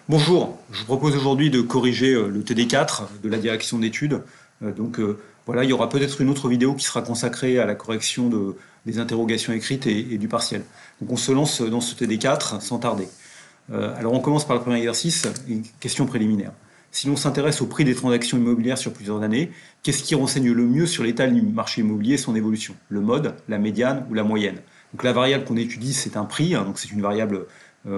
Bonjour, je vous propose aujourd'hui de corriger le TD4 de la direction d'études. Voilà, il y aura peut-être une autre vidéo qui sera consacrée à la correction des interrogations écrites et du partiel. Donc on se lance dans ce TD4 sans tarder. Alors on commence par le premier exercice, une question préliminaire. Si l'on s'intéresse au prix des transactions immobilières sur plusieurs années, qu'est-ce qui renseigne le mieux sur l'état du marché immobilier et son évolution? Le mode, la médiane ou la moyenne? Donc la variable qu'on étudie, c'est un prix, donc c'est une variable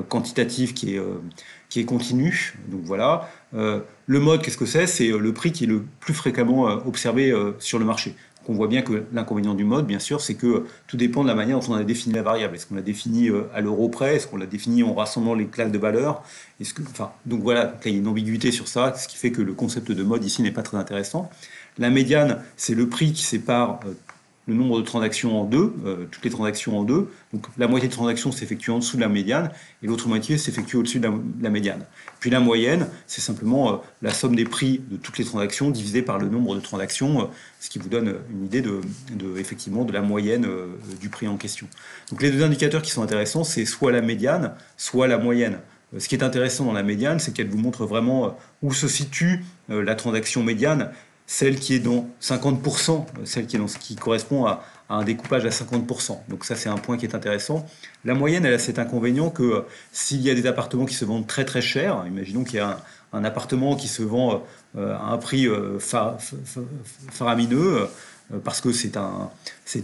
quantitative qui est continue. Donc voilà. Le mode, qu'est-ce que c'est? C'est le prix qui est le plus fréquemment observé sur le marché. Donc on voit bien que l'inconvénient du mode, bien sûr, c'est que tout dépend de la manière dont on a défini la variable. Est-ce qu'on l'a défini à l'euro près? Est-ce qu'on l'a défini en rassemblant les classes de valeurs? Donc voilà, donc là, il y a une ambiguïté sur ça, ce qui fait que le concept de mode ici n'est pas très intéressant. La médiane, c'est le prix qui sépare le nombre de transactions en deux, toutes les transactions en deux. Donc la moitié de transactions s'effectue en dessous de la médiane et l'autre moitié s'effectue au-dessus de la médiane. Puis la moyenne, c'est simplement la somme des prix de toutes les transactions divisée par le nombre de transactions, ce qui vous donne une idée effectivement de la moyenne du prix en question. Donc les deux indicateurs qui sont intéressants, c'est soit la médiane, soit la moyenne. Ce qui est intéressant dans la médiane, c'est qu'elle vous montre vraiment où se situe la transaction médiane, celle qui est dans 50%, qui correspond à un découpage à 50%. Donc ça, c'est un point qui est intéressant. La moyenne, elle a cet inconvénient que s'il y a des appartements qui se vendent très très cher, imaginons qu'il y a un appartement qui se vend à un prix faramineux, parce que c'est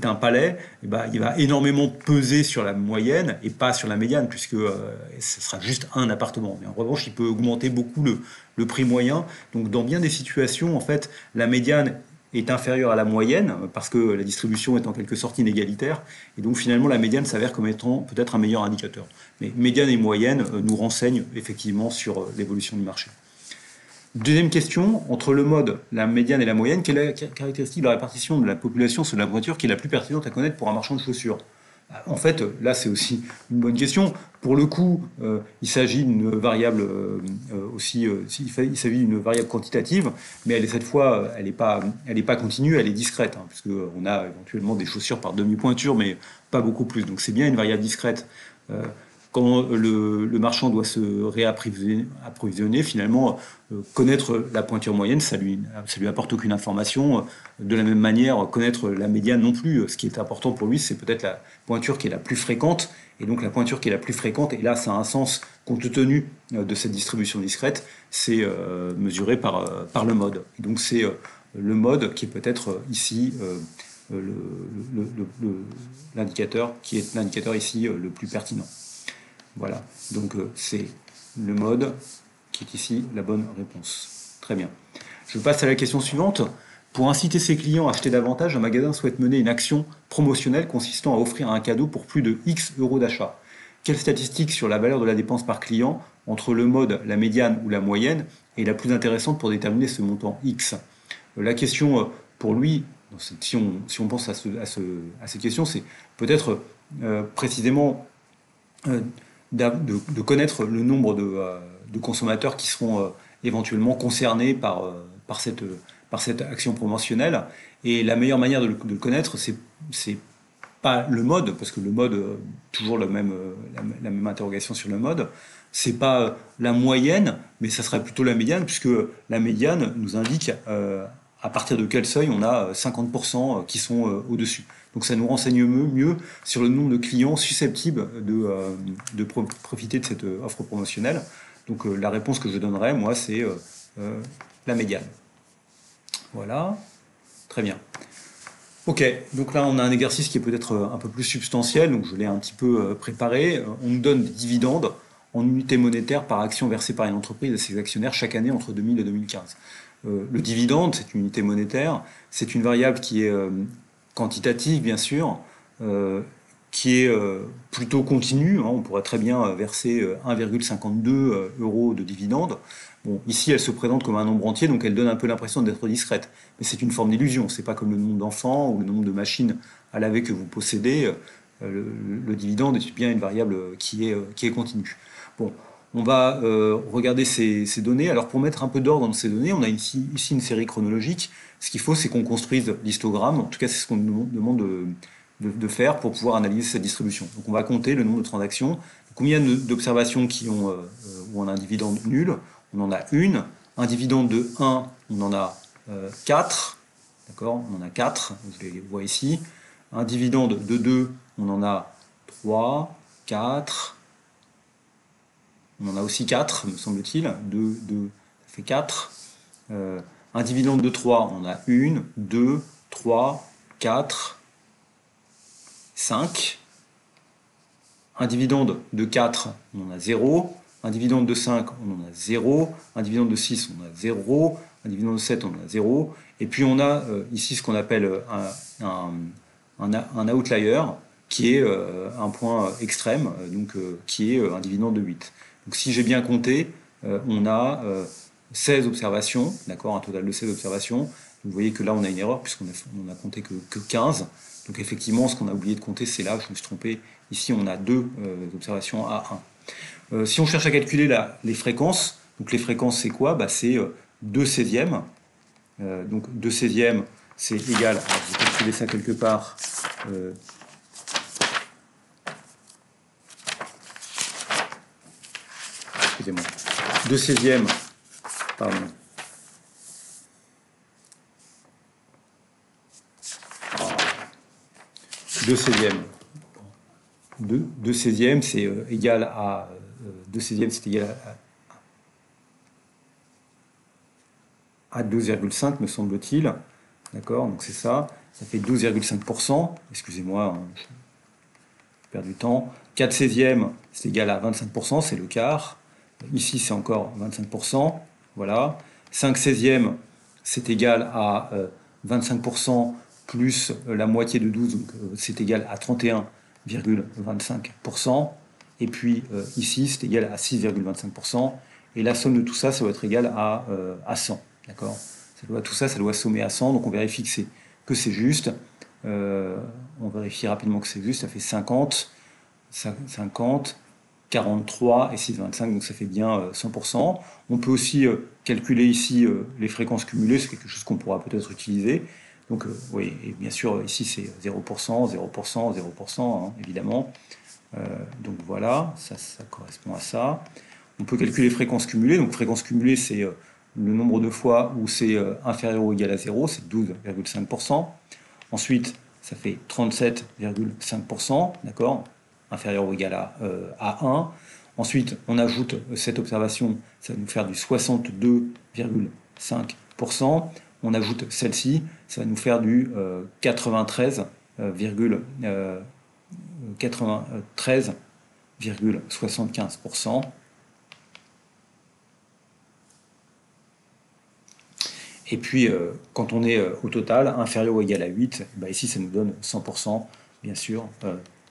un palais, et ben, il va énormément peser sur la moyenne et pas sur la médiane, puisque ce sera juste un appartement. Mais en revanche, il peut augmenter beaucoup le prix moyen. Donc dans bien des situations, en fait, la médiane est inférieure à la moyenne, parce que la distribution est en quelque sorte inégalitaire, et donc finalement la médiane s'avère comme étant peut-être un meilleur indicateur. Mais médiane et moyenne nous renseignent effectivement sur l'évolution du marché. Deuxième question, entre le mode, la médiane et la moyenne, quelle est la caractéristique de la répartition de la population sur la voiture qui est la plus pertinente à connaître pour un marchand de chaussures? En fait, là, c'est aussi une bonne question. Pour le coup, il s'agit d'une variable il s'agit d'une variable quantitative, mais elle est cette fois, elle n'est pas continue, elle est discrète, hein, parce qu'on a éventuellement des chaussures par demi-pointure, mais pas beaucoup plus. Donc c'est bien une variable discrète. Quand le marchand doit se réapprovisionner, finalement, connaître la pointure moyenne, ça lui apporte aucune information. De la même manière, connaître la médiane non plus. Ce qui est important pour lui, c'est peut-être la pointure qui est la plus fréquente. Et donc la pointure qui est la plus fréquente, et là ça a un sens compte tenu de cette distribution discrète, c'est mesuré par le mode. Et donc c'est le mode qui est peut-être ici l'indicateur, qui est l'indicateur ici le plus pertinent. Voilà, donc c'est le mode qui est ici la bonne réponse. Très bien. Je passe à la question suivante. Pour inciter ses clients à acheter davantage, un magasin souhaite mener une action promotionnelle consistant à offrir un cadeau pour plus de X euros d'achat. Quelle statistique sur la valeur de la dépense par client, entre le mode, la médiane ou la moyenne, est la plus intéressante pour déterminer ce montant X? La question pour lui, si on pense à cette question, c'est peut-être précisément de connaître le nombre de consommateurs qui seront éventuellement concernés par cette action promotionnelle. Et la meilleure manière de le connaître, c'est pas le mode, parce que le mode, toujours la même interrogation sur le mode, c'est pas la moyenne, mais ça serait plutôt la médiane, puisque la médiane nous indique à partir de quel seuil on a 50% qui sont au-dessus. Donc ça nous renseigne mieux sur le nombre de clients susceptibles de profiter de cette offre promotionnelle. Donc la réponse que je donnerais, moi, c'est la médiane. Voilà, très bien. Ok, donc là on a un exercice qui est peut-être un peu plus substantiel, donc je l'ai un petit peu préparé. On nous donne des dividendes en unités monétaires par action versée par une entreprise à ses actionnaires chaque année entre 2000 et 2015. Le dividende, c'est une unité monétaire, c'est une variable qui est quantitative bien sûr, qui est plutôt continue, hein. On pourrait très bien verser 1,52 euros de dividende. Bon, ici, elle se présente comme un nombre entier, donc elle donne un peu l'impression d'être discrète. Mais c'est une forme d'illusion. C'est pas comme le nombre d'enfants ou le nombre de machines à laver que vous possédez. Le dividende est bien une variable qui est continue. Bon, on va regarder ces données. Alors, pour mettre un peu d'ordre dans ces données, on a ici une série chronologique. Ce qu'il faut, c'est qu'on construise l'histogramme. En tout cas, c'est ce qu'on nous demande de faire pour pouvoir analyser cette distribution. Donc, on va compter le nombre de transactions, combien d'observations qui ont où on a un dividende nul, on en a une. Un dividende de 1, on en a 4. D'accord? On en a 4, je les vois ici. Un dividende de 2, on en a 3, 4. On en a aussi 4, me semble-t-il. 2, 2, ça fait 4. Un dividende de 3, on en a 1, 2, 3, 4, 5. Un dividende de 4, on en a 0. Un dividende de 5, on en a 0. Un dividende de 6, on en a 0. Un dividende de 7, on en a 0. Et puis on a ici ce qu'on appelle un outlier, qui est un point extrême, qui est un dividende de 8. Donc si j'ai bien compté, on a 16 observations, d'accord, un total de 16 observations. Vous voyez que là on a une erreur puisqu'on n'a compté que 15. Donc effectivement, ce qu'on a oublié de compter, c'est là, je me suis trompé. Ici, on a 2 observations à 1. Si on cherche à calculer les fréquences, donc les fréquences, c'est quoi? C'est 2 16e. Donc 2 16e, c'est égal, je vais calculer ça quelque part. Excusez-moi. 2 16e, pardon. 2 16e. 2 16e, c'est égal à 2 16e, c'est égal à 2,5, me semble-t-il. D'accord, donc c'est ça. Ça fait 12,5%. Excusez-moi, je perds du temps. 4 16e, c'est égal à 25%, c'est le quart. Ici, c'est encore 25%. Voilà. 5 16e, c'est égal à 25% plus la moitié de 12, donc c'est égal à 31,25%. Et puis ici, c'est égal à 6,25%. Et la somme de tout ça, ça doit être égal à 100. D'accord ? Tout ça, ça doit sommer à 100. Donc on vérifie que c'est juste. On vérifie rapidement que c'est juste. Ça fait 50, 43 et 6,25, donc ça fait bien 100%. On peut aussi calculer ici les fréquences cumulées, c'est quelque chose qu'on pourra peut-être utiliser. Donc oui, et bien sûr, ici c'est 0%, 0%, 0%, hein, évidemment. Donc voilà, ça correspond à ça. On peut calculer les fréquences cumulées. Donc fréquence cumulée, c'est le nombre de fois où c'est inférieur ou égal à 0, c'est 12,5%. Ensuite, ça fait 37,5%, d'accord, inférieur ou égal à 1. Ensuite, on ajoute cette observation, ça va nous faire du 62,5%. On ajoute celle-ci, ça va nous faire du 93,75%. Et puis, quand on est au total, inférieur ou égal à 8, ici, ça nous donne 100%, bien sûr,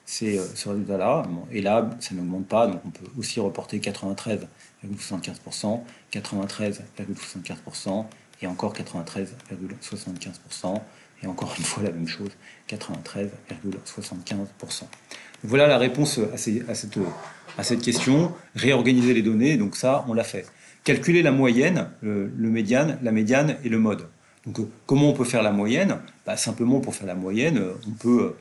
c'est ce résultat-là. Bon, et là, ça n'augmente pas, donc on peut aussi reporter 93,75%, 93,75%, et encore 93,75%, et encore une fois la même chose, 93,75%. Voilà la réponse à cette question. Réorganiser les données, donc ça, on l'a fait. Calculer la moyenne, la médiane et le mode. Donc, comment on peut faire la moyenne? Simplement, pour faire la moyenne, on peut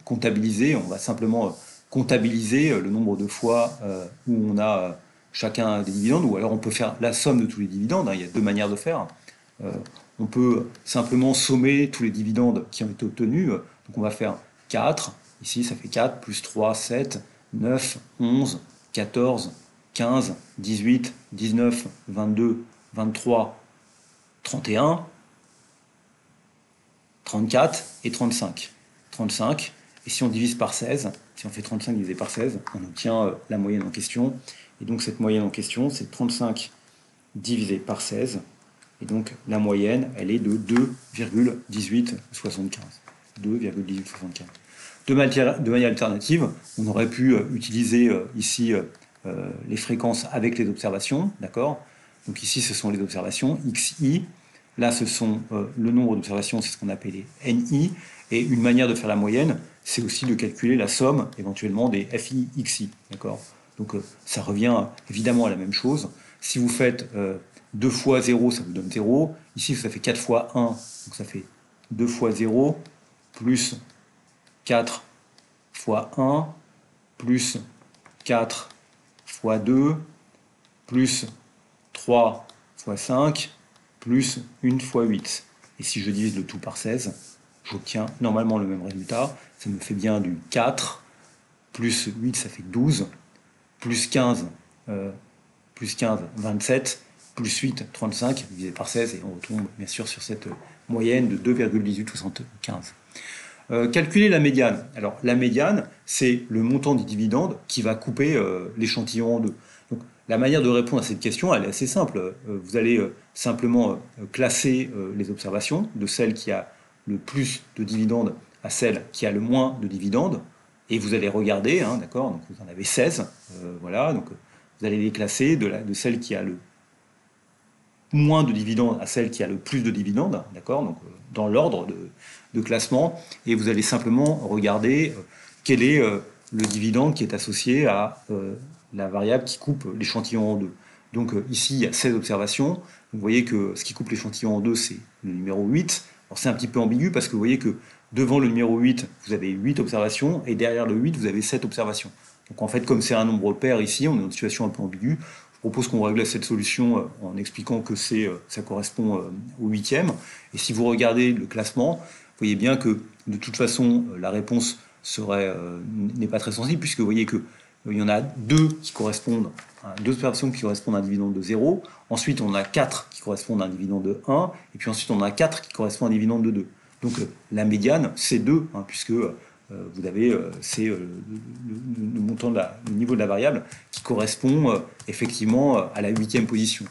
comptabiliser, on va simplement comptabiliser le nombre de fois où on a chacun des dividendes, ou alors on peut faire la somme de tous les dividendes, hein, il y a 2 manières de faire. On peut simplement sommer tous les dividendes qui ont été obtenus, donc on va faire 4, ici ça fait 4, plus 3, 7, 9, 11, 14, 15, 18, 19, 22, 23, 31, 34 et 35. 35, et si on divise par 16, si on fait 35 divisé par 16, on obtient la moyenne en question. Et donc cette moyenne en question, c'est 35 divisé par 16. Et donc la moyenne, elle est de 2,1875. 2,1875. De manière alternative, on aurait pu utiliser ici les fréquences avec les observations, d'accord? Donc ici, ce sont les observations, xi. Là, ce sont le nombre d'observations, c'est ce qu'on appelle les ni. Et une manière de faire la moyenne, c'est aussi de calculer la somme, éventuellement, des fi, xi, d'accord? Donc ça revient évidemment à la même chose. Si vous faites 2 fois 0, ça vous donne 0. Ici, ça fait 4 fois 1, donc ça fait 2 fois 0, plus 4 fois 1, plus 4 fois 2, plus 3 fois 5, plus 1 fois 8. Et si je divise le tout par 16, j'obtiens normalement le même résultat. Ça me fait bien du 4, plus 8, ça fait 12, plus 15, 27, plus 8, 35, divisé par 16, et on retombe bien sûr sur cette moyenne de 2,1875. Calculer la médiane. Alors la médiane, c'est le montant des dividendes qui va couper l'échantillon en deux. Donc la manière de répondre à cette question, elle est assez simple. Vous allez simplement classer les observations de celle qui a le plus de dividendes à celle qui a le moins de dividendes, et vous allez regarder, hein, d'accord, donc vous en avez 16, voilà, donc vous allez les classer de celle qui a le moins de dividendes à celle qui a le plus de dividendes, d'accord, donc dans l'ordre de classement, et vous allez simplement regarder quel est le dividende qui est associé à la variable qui coupe l'échantillon en deux. Donc ici, il y a 16 observations. Vous voyez que ce qui coupe l'échantillon en deux, c'est le numéro 8. Alors c'est un petit peu ambigu parce que vous voyez que devant le numéro 8, vous avez 8 observations, et derrière le 8, vous avez 7 observations. Donc en fait, comme c'est un nombre pair ici, on est dans une situation un peu ambiguë. Je propose qu'on règle cette solution en expliquant que ça correspond au huitième. Et si vous regardez le classement, vous voyez bien que de toute façon, la réponse n'est pas très sensible, puisque vous voyez qu'il y en a deux observations qui correspondent à un dividende de 0. Ensuite, on a 4 qui correspondent à un dividende de 1. Et puis ensuite, on a 4 qui correspondent à un dividende de 2. Donc la médiane, c'est 2, hein, puisque vous avez c'est le montant le niveau de la variable qui correspond effectivement à la 8e position.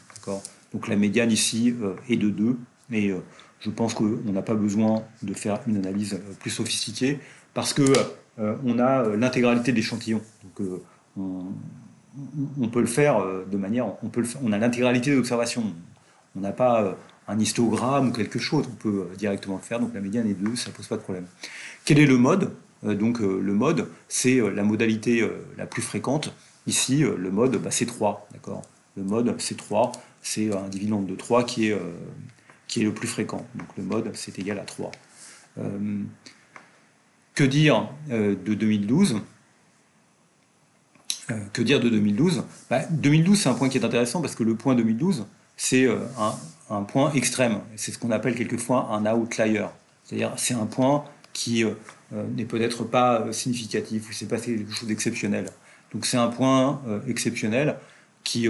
Donc la médiane ici est de 2, mais je pense qu'on n'a pas besoin de faire une analyse plus sophistiquée parce que on a l'intégralité de l'échantillon. Donc on peut le faire de manière, on a l'intégralité de l'observation. On n'a pas un histogramme ou quelque chose, on peut directement le faire. Donc la médiane est 2, ça ne pose pas de problème. Quel est le mode ? Donc le mode, c'est la modalité la plus fréquente. Ici, le mode, c'est 3. D'accord ? Le mode, c'est 3. C'est un dividende de 3 qui est le plus fréquent. Donc le mode, c'est égal à 3. Que dire de 2012 ? Que dire de 2012 ? 2012, c'est un point qui est intéressant parce que le point 2012, c'est un point extrême. C'est ce qu'on appelle quelquefois un outlier. C'est-à-dire, c'est un point qui n'est peut-être pas significatif, ou c'est pas quelque chose d'exceptionnel. Donc c'est un point exceptionnel qui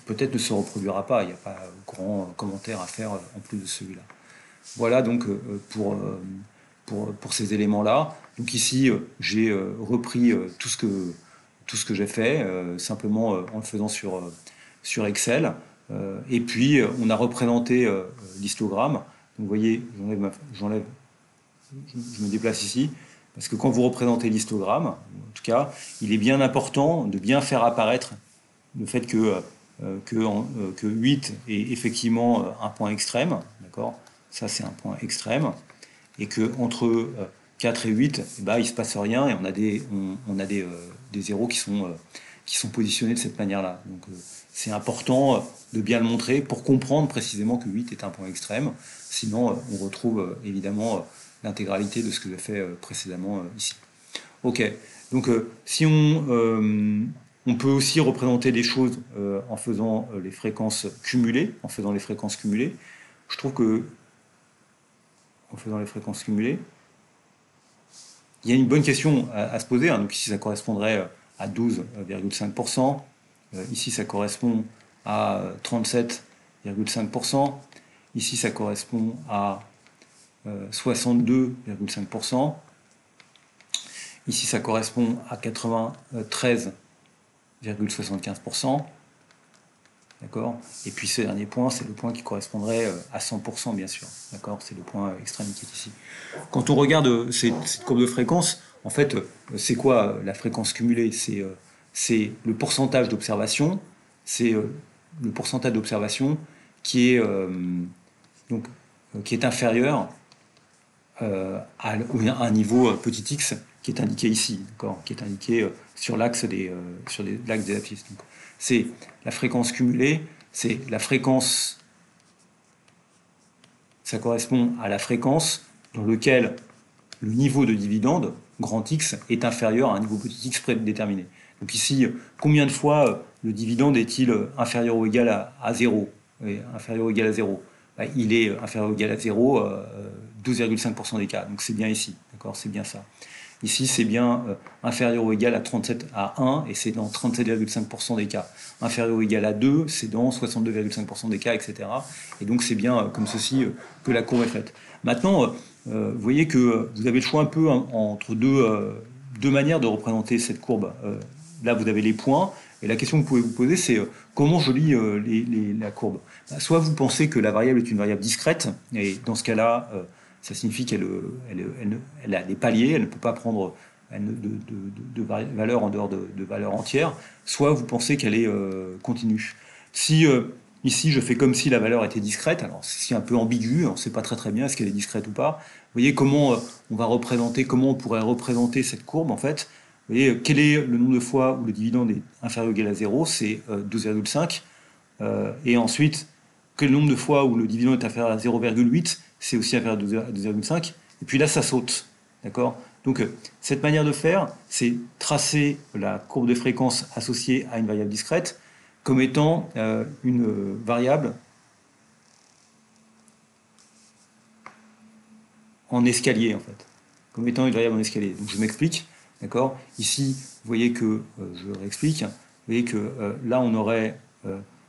peut-être ne se reproduira pas. Il n'y a pas grand commentaire à faire en plus de celui-là. Voilà donc pour ces éléments-là. Donc ici, j'ai repris tout ce que j'ai fait, simplement en le faisant sur Excel. Et puis, on a représenté l'histogramme. Donc, vous voyez, je me déplace ici, parce que quand vous représentez l'histogramme, en tout cas, il est bien important de bien faire apparaître le fait que 8 est effectivement un point extrême, d'accord ? Ça, c'est un point extrême, et que entre 4 et 8, il ne se passe rien, et on a des zéros qui sont positionnés de cette manière-là. Donc, c'est important de bien le montrer pour comprendre précisément que 8 est un point extrême. Sinon, on retrouve évidemment l'intégralité de ce que j'ai fait précédemment ici. Ok, donc si on peut aussi représenter les choses en faisant les fréquences cumulées, Je trouve que en faisant les fréquences cumulées, il y a une bonne question à se poser. Donc ici, ça correspondrait à 12,5%. Ici, ça correspond à 37,5%. Ici, ça correspond à 62,5%. Ici, ça correspond à 93,75%. D'accord ? Et puis ce dernier point, c'est le point qui correspondrait à 100%, bien sûr. D'accord ? C'est le point extrême qui est ici. Quand on regarde cette courbe de fréquence, en fait, c'est quoi la fréquence cumulée ? C'est le pourcentage d'observation. C'est le pourcentage d'observation qui est inférieur à un niveau petit x qui est indiqué ici, d'accord, qui est indiqué sur l'axe des abscisses. Donc, c'est la fréquence cumulée, c'est la fréquence, ça correspond à la fréquence dans laquelle le niveau de dividende, grand X, est inférieur à un niveau petit x prédéterminé. Donc ici, combien de fois le dividende est-il inférieur ou égal à 0 inférieur ou égal à 0 il est inférieur ou égal à 0, 12,5% des cas. Donc c'est bien ici, d'accord, c'est bien ça. Ici, c'est bien inférieur ou égal à 37 à 1, et c'est dans 37,5% des cas. Inférieur ou égal à 2, c'est dans 62,5% des cas, etc. Et donc, c'est bien comme ceci que la courbe est faite. Maintenant, vous voyez que vous avez le choix un peu entre deux manières de représenter cette courbe. Là, vous avez les points, et la question que vous pouvez vous poser, c'est comment je lis la courbe. Soit vous pensez que la variable est une variable discrète, et dans ce cas-là, ça signifie qu'elle a des paliers, elle ne peut pas prendre de valeur en dehors de valeur entière, soit vous pensez qu'elle est continue. Si ici je fais comme si la valeur était discrète, alors c'est un peu ambigu, on ne sait pas très bien est-ce qu'elle est discrète ou pas. Vous voyez comment comment on pourrait représenter cette courbe en fait. Vous voyez quel est le nombre de fois où le dividende est inférieur ou égal à 0, c'est 12,5. Et ensuite, quel nombre de fois où le dividende est inférieur à 0,8, c'est aussi inférieur à 2,5. Et puis là, ça saute. D'accord ? Donc, cette manière de faire, c'est tracer la courbe de fréquence associée à une variable discrète comme étant une variable en escalier, en fait. Comme étant une variable en escalier. Donc, je m'explique. D'accord ? Ici, vous voyez que, je réexplique, vous voyez que là, on aurait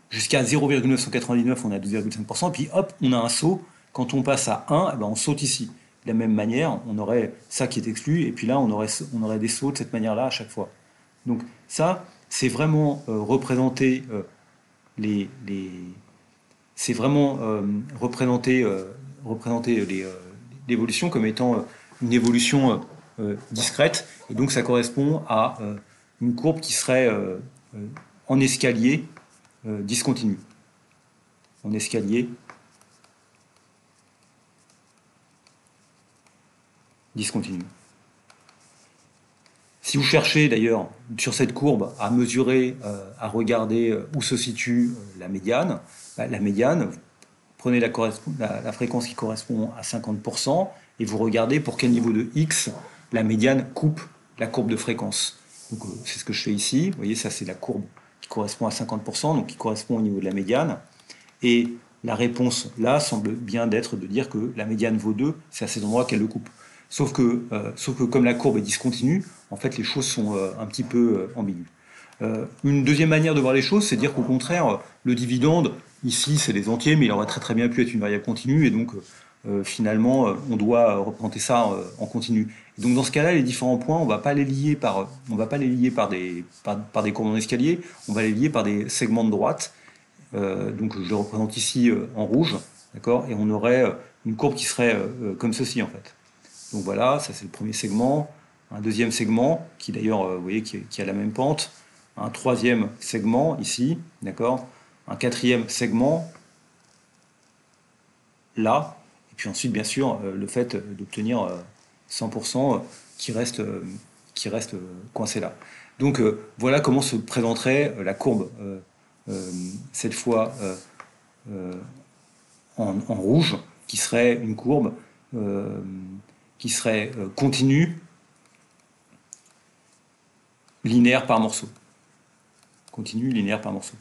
jusqu'à 0,999, on a 2,5%, et puis hop, on a un saut. Quand on passe à 1, eh ben, on saute ici. De la même manière, on aurait ça qui est exclu, et puis là, on aurait des sauts de cette manière-là à chaque fois. Donc ça, c'est vraiment représenter c'est vraiment représenter l'évolution comme étant une évolution discrète, et donc ça correspond à une courbe qui serait en escalier discontinu. En escalier discontinu. Si vous cherchez d'ailleurs sur cette courbe à mesurer, à regarder où se situe la médiane, la médiane, vous prenez la fréquence qui correspond à 50% et vous regardez pour quel niveau de x la médiane coupe la courbe de fréquence. Donc c'est ce que je fais ici. Vous voyez, ça c'est la courbe qui correspond à 50%, donc qui correspond au niveau de la médiane. Et la réponse là semble bien d'être de dire que la médiane vaut 2, c'est à ces endroits qu'elle le coupe. Sauf que comme la courbe est discontinue, en fait les choses sont un petit peu ambiguës. Une deuxième manière de voir les choses, c'est de dire qu'au contraire, le dividende, ici c'est des entiers, mais il aurait très bien pu être une variable continue, et donc finalement on doit représenter ça en continu. Et donc dans ce cas-là, les différents points, on ne va pas les lier par des courbes en escalier, on va les lier par des segments de droite. Donc je le représente ici en rouge, d'accord, et on aurait une courbe qui serait comme ceci en fait. Donc voilà, ça c'est le premier segment, un deuxième segment qui d'ailleurs, vous voyez, qui a la même pente, un troisième segment ici, d'accord, un quatrième segment là, et puis ensuite bien sûr le fait d'obtenir 100% qui reste coincé là. Donc voilà comment se présenterait la courbe cette fois en rouge, qui serait une courbe qui serait continue, linéaire par morceau. Continue, linéaire par morceau.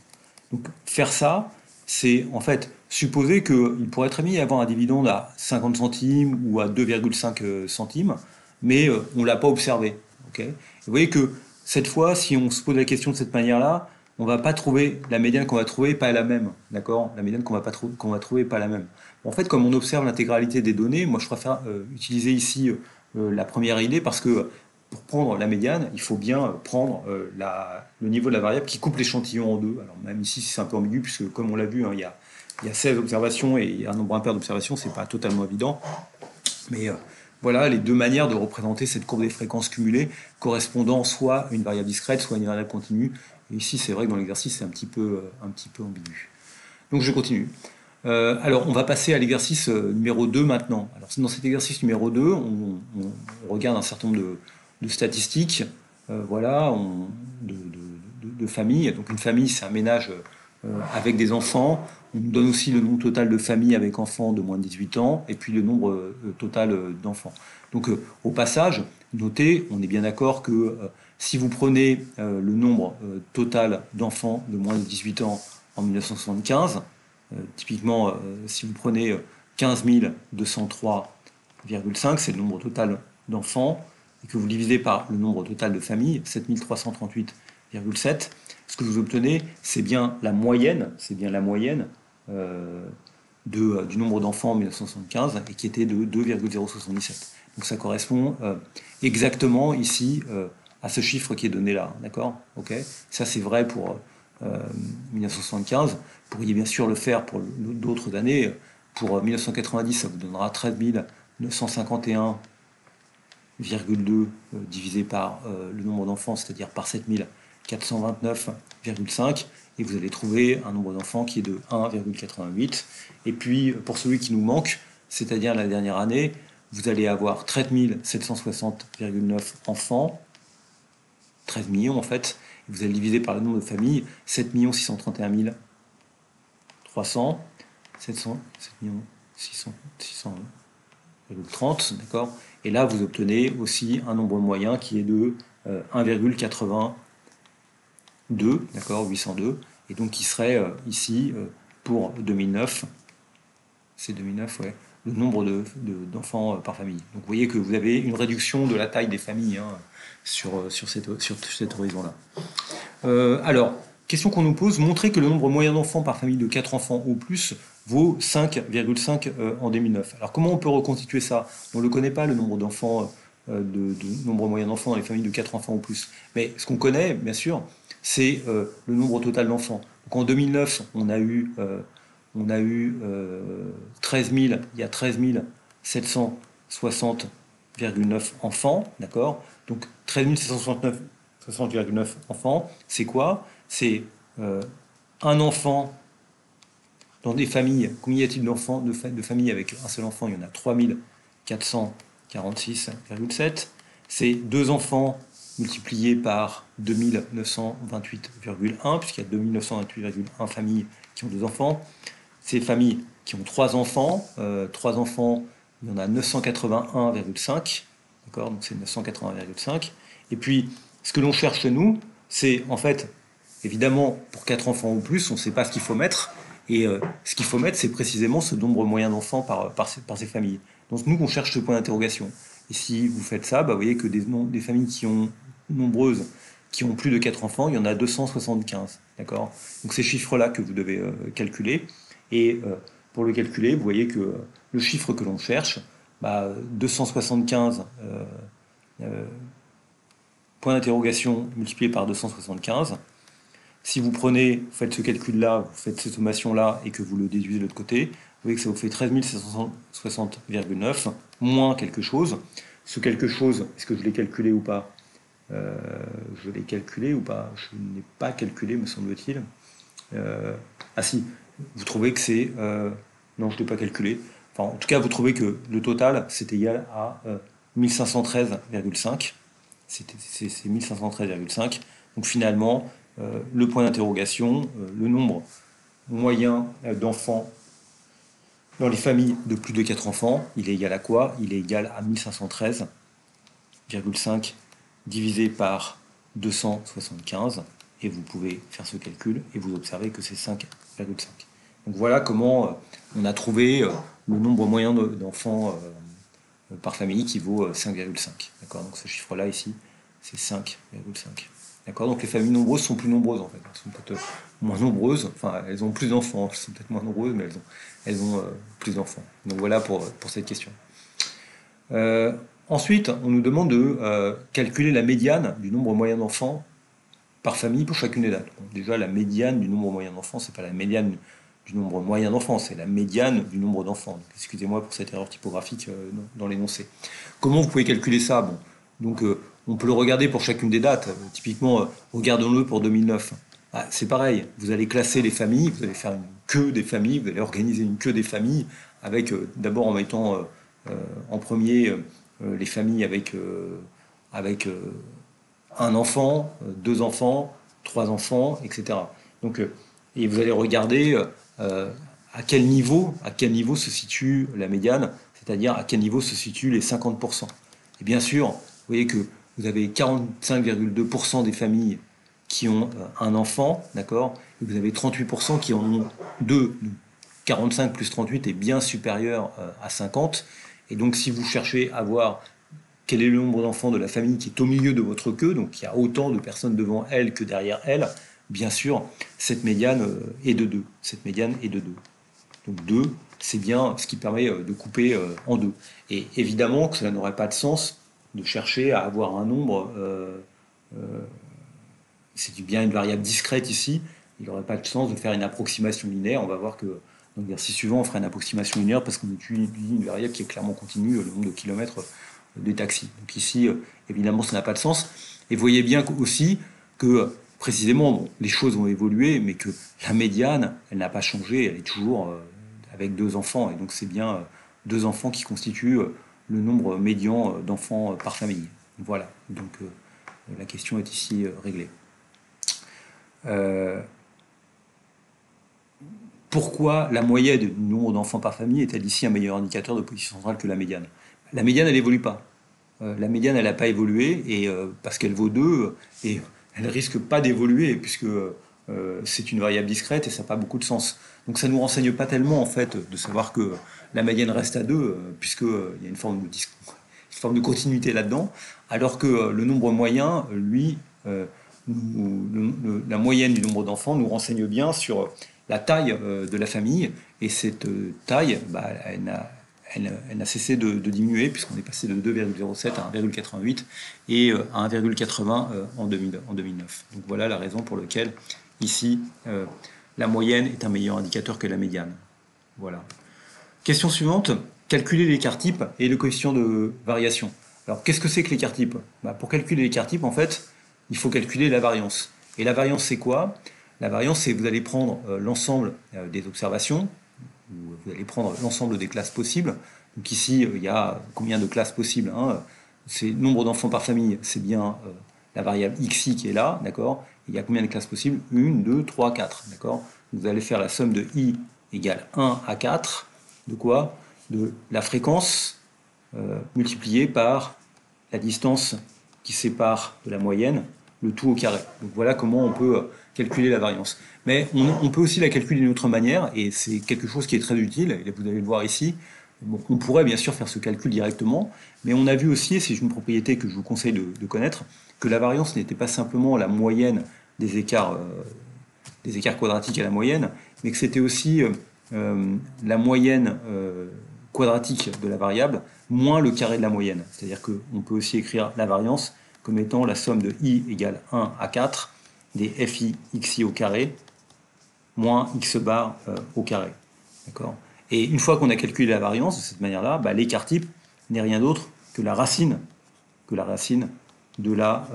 Donc faire ça, c'est en fait supposer qu'il pourrait très bien y avoir un dividende à 50 centimes ou à 2,5 centimes, mais on ne l'a pas observé. Okay, vous voyez que cette fois, si on se pose la question de cette manière-là, on ne va pas trouver, la médiane qu'on va trouver pas la même, d'accord. La médiane qu'on va trouver pas la même. En fait, comme on observe l'intégralité des données, moi je préfère utiliser ici la première idée, parce que pour prendre la médiane, il faut bien prendre le niveau de la variable qui coupe l'échantillon en deux. Alors même ici, c'est un peu ambigu, puisque comme on l'a vu, hein, il y a 16 observations et il y a un nombre impair d'observations, c'est pas totalement évident. Mais voilà les deux manières de représenter cette courbe des fréquences cumulées, correspondant soit à une variable discrète, soit à une variable continue. Et ici, c'est vrai que dans l'exercice, c'est un petit peu ambigu. Donc je continue. Alors, on va passer à l'exercice numéro 2 maintenant. Alors, dans cet exercice numéro 2, on regarde un certain nombre de statistiques, voilà, de familles. Donc, une famille, c'est un ménage avec des enfants. On nous donne aussi le nombre total de familles avec enfants de moins de 18 ans, et puis le nombre total d'enfants. Donc au passage, notez, on est bien d'accord que si vous prenez le nombre total d'enfants de moins de 18 ans en 1975, typiquement si vous prenez 15 203,5, c'est le nombre total d'enfants, et que vous divisez par le nombre total de familles, 7 338,7, ce que vous obtenez, c'est bien la moyenne, du nombre d'enfants en 1975 et qui était de 2,077. Donc ça correspond exactement ici à ce chiffre qui est donné là, d'accord? Ok. Ça c'est vrai pour 1975. Vous pourriez bien sûr le faire pour d'autres années. Pour 1990, ça vous donnera 13 951,2 divisé par le nombre d'enfants, c'est-à-dire par 7429,5, et vous allez trouver un nombre d'enfants qui est de 1,88. Et puis, pour celui qui nous manque, c'est-à-dire la dernière année, vous allez avoir 13 760,9 enfants, 13 millions en fait, et vous allez diviser par le nombre de familles, 7 631 300, 7 600,30, d'accord. Et là, vous obtenez aussi un nombre moyen qui est de 1,82, d'accord, 802, et donc qui serait ici, pour 2009, c'est 2009, ouais, le nombre d'enfants par famille. Donc vous voyez que vous avez une réduction de la taille des familles hein, sur cet horizon-là. Alors, question qu'on nous pose, montrer que le nombre moyen d'enfants par famille de 4 enfants ou plus vaut 5,5 en 2009. Alors comment on peut reconstituer ça? On ne le connaît pas, le nombre d'enfants, de nombre moyen d'enfants dans les familles de 4 enfants ou plus. Mais ce qu'on connaît, bien sûr, c'est le nombre total d'enfants. Donc en 2009, on a eu 13 000, il y a 13 760,9 enfants, d'accord? Donc 13 760,9 enfants, c'est quoi? C'est un enfant dans des familles. Combien y a-t-il d'enfants, de familles avec un seul enfant? Il y en a 3 446,7. C'est deux enfants multipliés par 2928,1, puisqu'il y a 2928,1 familles qui ont deux enfants. Ces familles qui ont trois enfants, il y en a 981,5, d'accord, donc c'est 980,5. Et puis, ce que l'on cherche nous, c'est en fait, évidemment, pour 4 enfants ou plus, on ne sait pas ce qu'il faut mettre, et ce qu'il faut mettre, c'est précisément ce nombre moyen d'enfants par ces familles. Donc nous, on cherche ce point d'interrogation. Et si vous faites ça, bah, vous voyez que des familles qui ont nombreuses, qui ont plus de 4 enfants, il y en a 275, d'accord. Donc ces chiffres-là que vous devez calculer. Et pour le calculer, vous voyez que le chiffre que l'on cherche, bah, 275 point d'interrogation multiplié par 275. Si vous prenez, vous faites ce calcul-là, vous faites cette sommation-là et que vous le déduisez de l'autre côté, vous voyez que ça vous fait 13 760,9 moins quelque chose. Ce quelque chose, est-ce que je l'ai calculé ou pas? Je l'ai calculé ou pas? Je n'ai pas calculé, me semble-t-il. Ah si, vous trouvez que c'est... non, je ne l'ai pas calculé. Enfin, en tout cas, vous trouvez que le total, c'est égal à 1513,5. C'est 1513,5. Donc finalement, le point d'interrogation, le nombre moyen d'enfants dans les familles de plus de 4 enfants, il est égal à quoi? Il est égal à 1513,5 divisé par 275. Et vous pouvez faire ce calcul et vous observez que c'est 5,5. Donc voilà comment on a trouvé le nombre moyen d'enfants par famille qui vaut 5,5. D'accord. Donc ce chiffre-là ici, c'est 5,5. D'accord. Donc les familles nombreuses sont plus nombreuses en fait. Elles sont peut-être moins nombreuses. Enfin, elles ont plus d'enfants. Elles sont peut-être moins nombreuses, mais elles ont plus d'enfants. Donc voilà pour cette question. Ensuite, on nous demande de calculer la médiane du nombre moyen d'enfants par famille pour chacune des dates. Donc déjà, la médiane du nombre moyen d'enfants, c'est pas la médiane du nombre moyen d'enfants, c'est la médiane du nombre d'enfants. Excusez-moi pour cette erreur typographique dans l'énoncé. Comment vous pouvez calculer ça? Bon, donc on peut le regarder pour chacune des dates. Typiquement, regardons-le pour 2009. Ah, c'est pareil, vous allez classer les familles, vous allez faire une queue des familles, vous allez organiser une queue des familles, avec d'abord en mettant en premier les familles avec un enfant, deux enfants, trois enfants, etc. Donc et vous allez regarder à quel niveau se situe la médiane, c'est-à-dire à quel niveau se situent les 50%. Et bien sûr, vous voyez que vous avez 45,2% des familles qui ont un enfant, d'accord, et vous avez 38% qui en ont deux. 45 plus 38 est bien supérieur à 50. Et donc, si vous cherchez à voir quel est le nombre d'enfants de la famille qui est au milieu de votre queue, donc il y a autant de personnes devant elle que derrière elle, bien sûr, cette médiane est de 2. Cette médiane est de 2. Donc 2, c'est bien ce qui permet de couper en deux. Et évidemment que cela n'aurait pas de sens de chercher à avoir un nombre, c'est bien une variable discrète ici, il n'aurait pas de sens de faire une approximation linéaire. On va voir que dans l'exercice suivant, on fera une approximation linéaire parce qu'on utilise une variable qui est clairement continue, le nombre de kilomètres des taxis. Donc ici, évidemment, ça n'a pas de sens. Et vous voyez bien aussi que, précisément, bon, les choses ont évolué, mais que la médiane, elle n'a pas changé, elle est toujours avec 2 enfants. Et donc c'est bien 2 enfants qui constituent le nombre médian d'enfants par famille. Voilà, donc la question est ici réglée. Pourquoi la moyenne du nombre d'enfants par famille est-elle ici un meilleur indicateur de position centrale que la médiane? La médiane, elle n'évolue pas. La médiane, elle n'a pas évolué, et parce qu'elle vaut 2, et elle risque pas d'évoluer, puisque c'est une variable discrète, et ça n'a pas beaucoup de sens. Donc ça ne nous renseigne pas tellement, en fait, de savoir que la médiane reste à 2, puisqu'il y a une forme de continuité là-dedans, alors que le nombre moyen, lui, la moyenne du nombre d'enfants nous renseigne bien sur la taille de la famille, et cette taille, bah, elle n'a cessé de diminuer, puisqu'on est passé de 2,07 à 1,88 et à 1,80 en 2009. Donc voilà la raison pour laquelle ici la moyenne est un meilleur indicateur que la médiane. Voilà. Question suivante, calculer l'écart type et le coefficient de variation. Alors qu'est-ce que c'est que l'écart type? Bah, pour calculer l'écart type, en fait, il faut calculer la variance. Et la variance, c'est quoi? La variance, c'est que vous allez prendre l'ensemble des observations, vous allez prendre l'ensemble des classes possibles. Donc ici, il y a combien de classes possibles, hein? C'est nombre d'enfants par famille, c'est bien la variable xi qui est là, d'accord? Il y a combien de classes possibles? 1, 2, 3, 4, d'accord? Vous allez faire la somme de i égale 1 à 4, de quoi? De la fréquence multipliée par la distance qui sépare de la moyenne, le tout au carré. Donc voilà comment on peut calculer la variance. Mais on peut aussi la calculer d'une autre manière, et c'est quelque chose qui est très utile, et vous allez le voir ici. Bon, on pourrait bien sûr faire ce calcul directement, mais on a vu aussi, et c'est une propriété que je vous conseille de connaître, que la variance n'était pas simplement la moyenne des écarts quadratiques à la moyenne, mais que c'était aussi la moyenne quadratique de la variable moins le carré de la moyenne. C'est-à-dire qu'on peut aussi écrire la variance comme étant la somme de i égale 1 à 4 des fi xi au carré moins x bar au carré. D'accord? Et une fois qu'on a calculé la variance de cette manière-là, bah, l'écart type n'est rien d'autre que la racine de la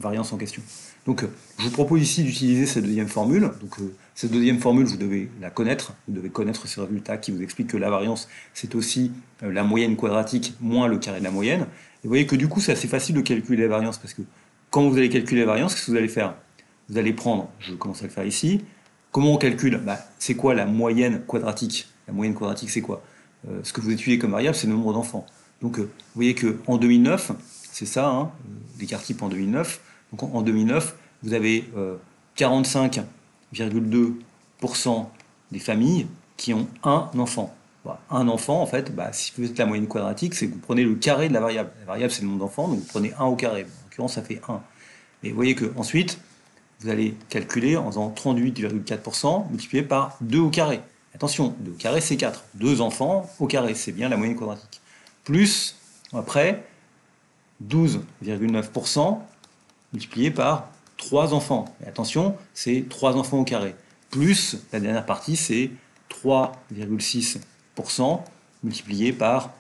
variance en question. Donc je vous propose ici d'utiliser cette deuxième formule. Donc cette deuxième formule, vous devez la connaître, vous devez connaître ce résultat qui vous explique que la variance, c'est aussi la moyenne quadratique moins le carré de la moyenne. Et vous voyez que du coup, c'est assez facile de calculer la variance, parce que quand vous allez calculer la variance, qu'est-ce que vous allez faire? Vous allez prendre, je commence à le faire ici, comment on calcule? Bah, c'est quoi la moyenne quadratique? La moyenne quadratique, c'est quoi? Ce que vous étudiez comme variable, c'est le nombre d'enfants. Donc vous voyez qu'en 2009, c'est ça, hein, l'écart type en 2009. Donc en 2009, vous avez 45,2% des familles qui ont un enfant. Voilà. Un enfant, en fait, bah, si vous êtes la moyenne quadratique, c'est que vous prenez le carré de la variable. La variable, c'est le nombre d'enfants, donc vous prenez 1 au carré. En l'occurrence, ça fait 1. Et vous voyez qu'ensuite, vous allez calculer en faisant 38,4% multiplié par 2 au carré. Attention, 2 au carré, c'est 4. 2 enfants au carré, c'est bien la moyenne quadratique. Plus, après, 12,9% multiplié par 3 enfants. Et attention, c'est 3 enfants au carré. Plus, la dernière partie, c'est 3,6% multiplié par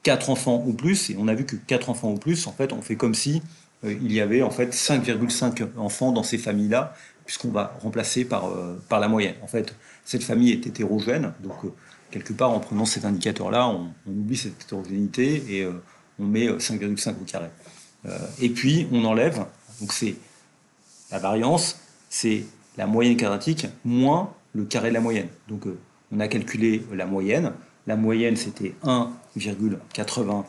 4 enfants ou plus. Et on a vu que 4 enfants ou plus, en fait, on fait comme si il y avait en fait 5,5 enfants dans ces familles-là, puisqu'on va remplacer par la moyenne. En fait, cette famille est hétérogène, donc quelque part, en prenant cet indicateur-là, on oublie cette hétérogénéité et on met 5,5 au carré. Et puis, on enlève, donc c'est la variance, c'est la moyenne quadratique moins le carré de la moyenne. Donc on a calculé la moyenne. La moyenne, c'était 1,8231,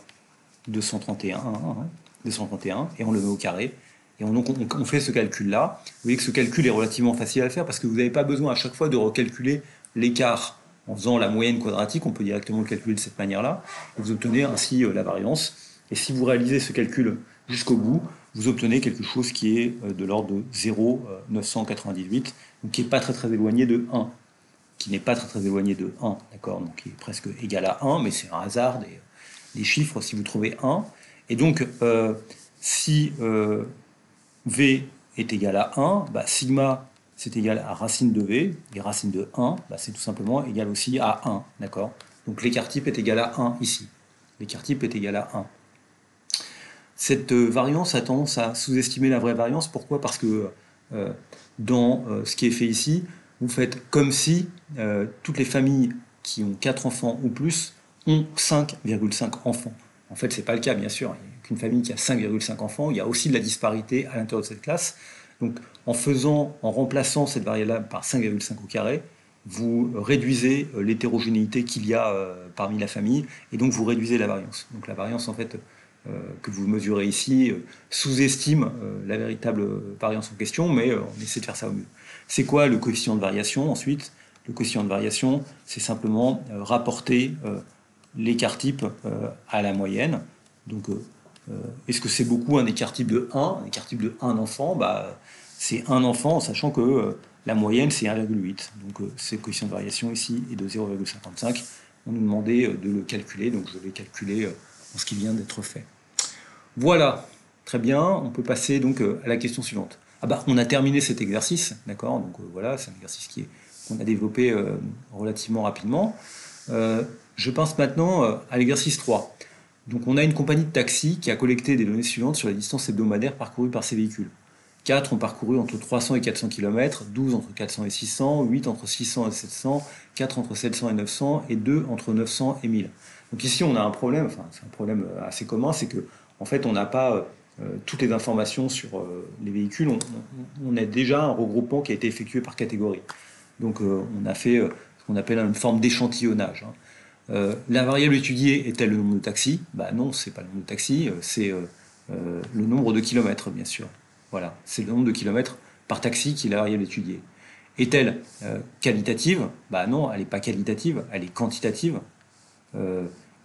et on le met au carré. Et on fait ce calcul-là. Vous voyez que ce calcul est relativement facile à faire parce que vous n'avez pas besoin à chaque fois de recalculer l'écart. En faisant la moyenne quadratique, on peut directement le calculer de cette manière-là. Vous obtenez ainsi la variance. Et si vous réalisez ce calcul jusqu'au bout, vous obtenez quelque chose qui est de l'ordre de 0,998, donc qui n'est pas très éloigné de 1. Qui n'est pas très éloigné de 1, d'accord, donc qui est presque égal à 1, mais c'est un hasard des chiffres si vous trouvez 1. Et donc, si V est égal à 1, bah, sigma c'est égal à racine de V, et racine de 1, bah, c'est tout simplement égal aussi à 1, d'accord. Donc l'écart type est égal à 1 ici. L'écart type est égal à 1. Cette variance a tendance à sous-estimer la vraie variance. Pourquoi? Parce que dans ce qui est fait ici, vous faites comme si toutes les familles qui ont 4 enfants ou plus ont 5,5 enfants. En fait, ce n'est pas le cas, bien sûr. Il n'y a qu'une famille qui a 5,5 enfants. Il y a aussi de la disparité à l'intérieur de cette classe. Donc, en remplaçant cette variable-là par 5,5 au carré, vous réduisez l'hétérogénéité qu'il y a parmi la famille, et donc vous réduisez la variance. Donc la variance, en fait, que vous mesurez ici, sous-estime la véritable variance en question, mais on essaie de faire ça au mieux. C'est quoi le coefficient de variation ensuite? Le coefficient de variation, c'est simplement rapporter l'écart type à la moyenne. Donc, est-ce que c'est beaucoup un écart type de 1? Un écart type de 1 enfant, bah, c'est un enfant, en sachant que la moyenne, c'est 1,8. Donc, ce coefficient de variation ici est de 0,55. On nous demandait de le calculer, donc je vais calculer en ce qui vient d'être fait. Voilà, très bien, on peut passer donc à la question suivante. Ah bah, on a terminé cet exercice, d'accord, donc voilà, c'est un exercice qu'on a développé relativement rapidement. Je pense maintenant à l'exercice 3. Donc on a une compagnie de taxi qui a collecté des données suivantes sur la distance hebdomadaire parcourue par ces véhicules. 4 ont parcouru entre 300 et 400 km, 12 entre 400 et 600, 8 entre 600 et 700, 4 entre 700 et 900, et 2 entre 900 et 1000. Donc ici on a un problème, enfin c'est un problème assez commun, c'est que en fait on n'a pas toutes les informations sur les véhicules, on a déjà un regroupement qui a été effectué par catégorie. Donc on a fait ce qu'on appelle une forme d'échantillonnage. La variable étudiée est-elle le nombre de taxis? Bah non, c'est pas le nombre de taxis, c'est le nombre de kilomètres, bien sûr. Voilà, c'est le nombre de kilomètres par taxi qui est la variable étudiée. Est-elle qualitative? Bah non, elle n'est pas qualitative, elle est quantitative.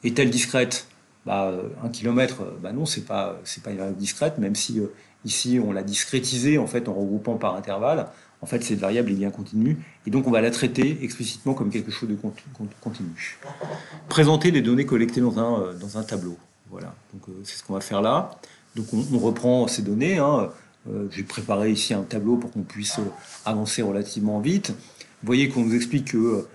Est-elle discrète? Bah, 1 kilomètre, bah non, c'est pas une variable discrète, même si ici on l'a discrétisée en fait en regroupant par intervalle. En fait, cette variable est bien continue, et donc on va la traiter explicitement comme quelque chose de continu. Présenter les données collectées dans un tableau. Voilà, donc c'est ce qu'on va faire là. Donc on reprend ces données. J'ai préparé ici un tableau pour qu'on puisse avancer relativement vite. Vous voyez qu'on nous explique que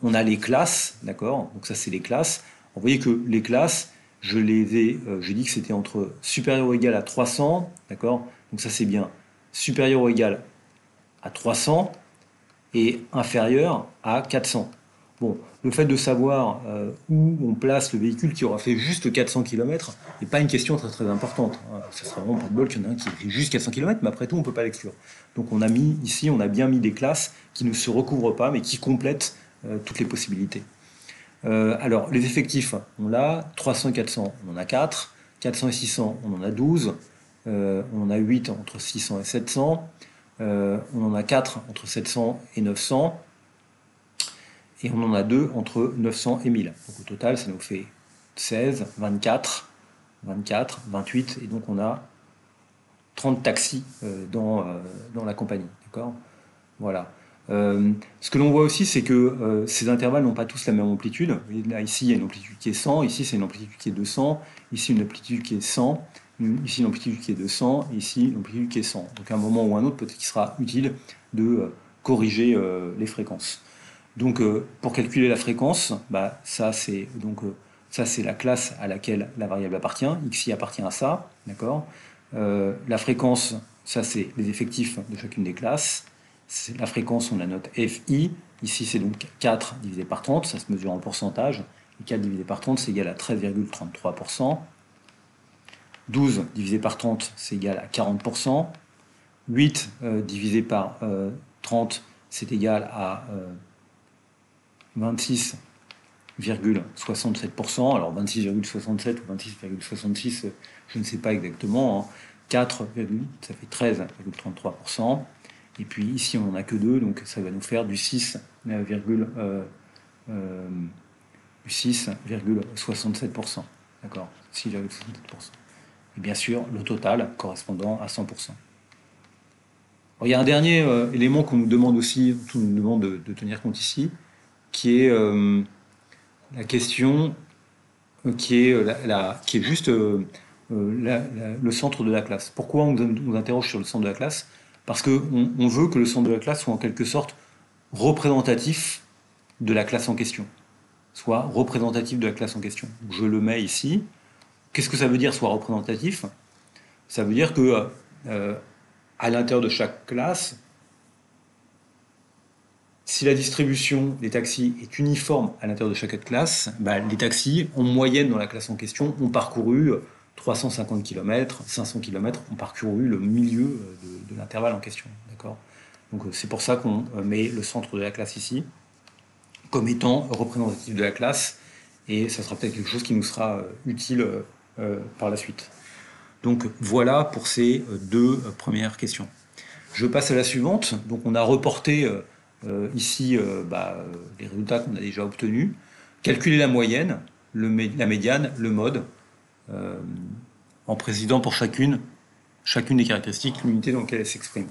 on a les classes, d'accord? Donc ça c'est les classes. Vous voyez que les classes, j'ai dit que c'était entre supérieur ou égal à 300, d'accord? Donc ça c'est bien supérieur ou égal à 300 et inférieur à 400. Bon, le fait de savoir où on place le véhicule qui aura fait juste 400 km n'est pas une question très importante. Ça serait vraiment pas de bol qu'il y en a un qui fait juste 400 km, mais après tout, on ne peut pas l'exclure. Donc on a bien mis des classes qui ne se recouvrent pas, mais qui complètent toutes les possibilités. Alors, les effectifs, on l'a, 300 et 400, on en a 4, 400 et 600, on en a 12, on en a 8 entre 600 et 700, on en a 4 entre 700 et 900, et on en a 2 entre 900 et 1000. Donc au total, ça nous fait 16, 24, 28, et donc on a 30 taxis dans la compagnie. D'accord ? Voilà. Ce que l'on voit aussi, c'est que ces intervalles n'ont pas tous la même amplitude. Là, ici, il y a une amplitude qui est 100, ici, c'est une amplitude qui est 200, ici, une amplitude qui est 100, ici, une amplitude qui est 200, ici, une amplitude qui est 100. Donc, à un moment ou à un autre, peut-être qu'il sera utile de corriger les fréquences. Donc, pour calculer la fréquence, bah, ça, c'est la classe à laquelle la variable appartient. Xi appartient à ça, d'accord. La fréquence, ça, c'est les effectifs de chacune des classes. La fréquence, on la note Fi. Ici, c'est donc 4 divisé par 30, ça se mesure en pourcentage. Et 4 divisé par 30, c'est égal à 13,33%. 12 divisé par 30, c'est égal à 40%. 8 divisé par 30, c'est égal à 26,67%. Alors 26,67 ou 26,66, je ne sais pas exactement. Hein. 4, ça fait 13,33%. Et puis ici, on n'en a que 2, donc ça va nous faire du 6,67%. D'accord, 6,67%. Et bien sûr, le total correspondant à 100%. Alors, il y a un dernier élément qu'on nous demande aussi, qu'on nous demande de tenir compte ici, qui est la question qui est juste le centre de la classe. Pourquoi on nous interroge sur le centre de la classe? Parce qu'on veut que le centre de la classe soit en quelque sorte représentatif de la classe en question. Soit représentatif de la classe en question. Je le mets ici. Qu'est-ce que ça veut dire soit représentatif? Ça veut dire que à l'intérieur de chaque classe, si la distribution des taxis est uniforme à l'intérieur de chaque classe, bah, les taxis, en moyenne dans la classe en question, ont parcouru 350 km, 500 km, ont parcouru le milieu de l'intervalle en question. Donc c'est pour ça qu'on met le centre de la classe ici, comme étant représentatif de la classe, et ça sera peut-être quelque chose qui nous sera utile par la suite. Donc voilà pour ces deux premières questions. Je passe à la suivante. Donc on a reporté ici les résultats qu'on a déjà obtenus. Calculer la moyenne, la médiane, le mode, en précisant pour chacune des caractéristiques l'unité dans laquelle elle s'exprime.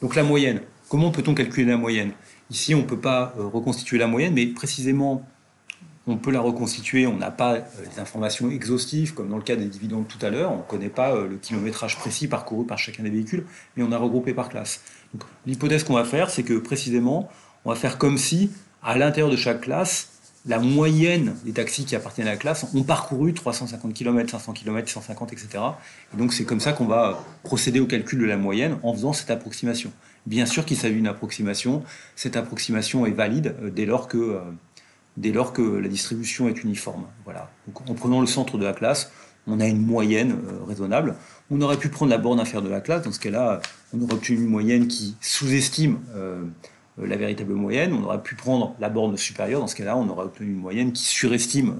Donc la moyenne, comment peut-on calculer la moyenne? Ici on ne peut pas reconstituer la moyenne, mais précisément on peut la reconstituer, on n'a pas les informations exhaustives, comme dans le cas des dividendes tout à l'heure, on ne connaît pas le kilométrage précis parcouru par chacun des véhicules, mais on a regroupé par classe. L'hypothèse qu'on va faire, c'est que précisément, on va faire comme si, à l'intérieur de chaque classe, la moyenne des taxis qui appartiennent à la classe ont parcouru 350 km, 500 km, 150, etc. Et donc c'est comme ça qu'on va procéder au calcul de la moyenne en faisant cette approximation. Bien sûr qu'il s'agit d'une approximation, cette approximation est valide dès lors que la distribution est uniforme. Voilà. Donc, en prenant le centre de la classe, on a une moyenne raisonnable. On aurait pu prendre la borne inférieure de la classe. Dans ce cas-là, on aurait obtenu une moyenne qui sous-estime la véritable moyenne. On aurait pu prendre la borne supérieure. Dans ce cas-là, on aurait obtenu une moyenne qui surestime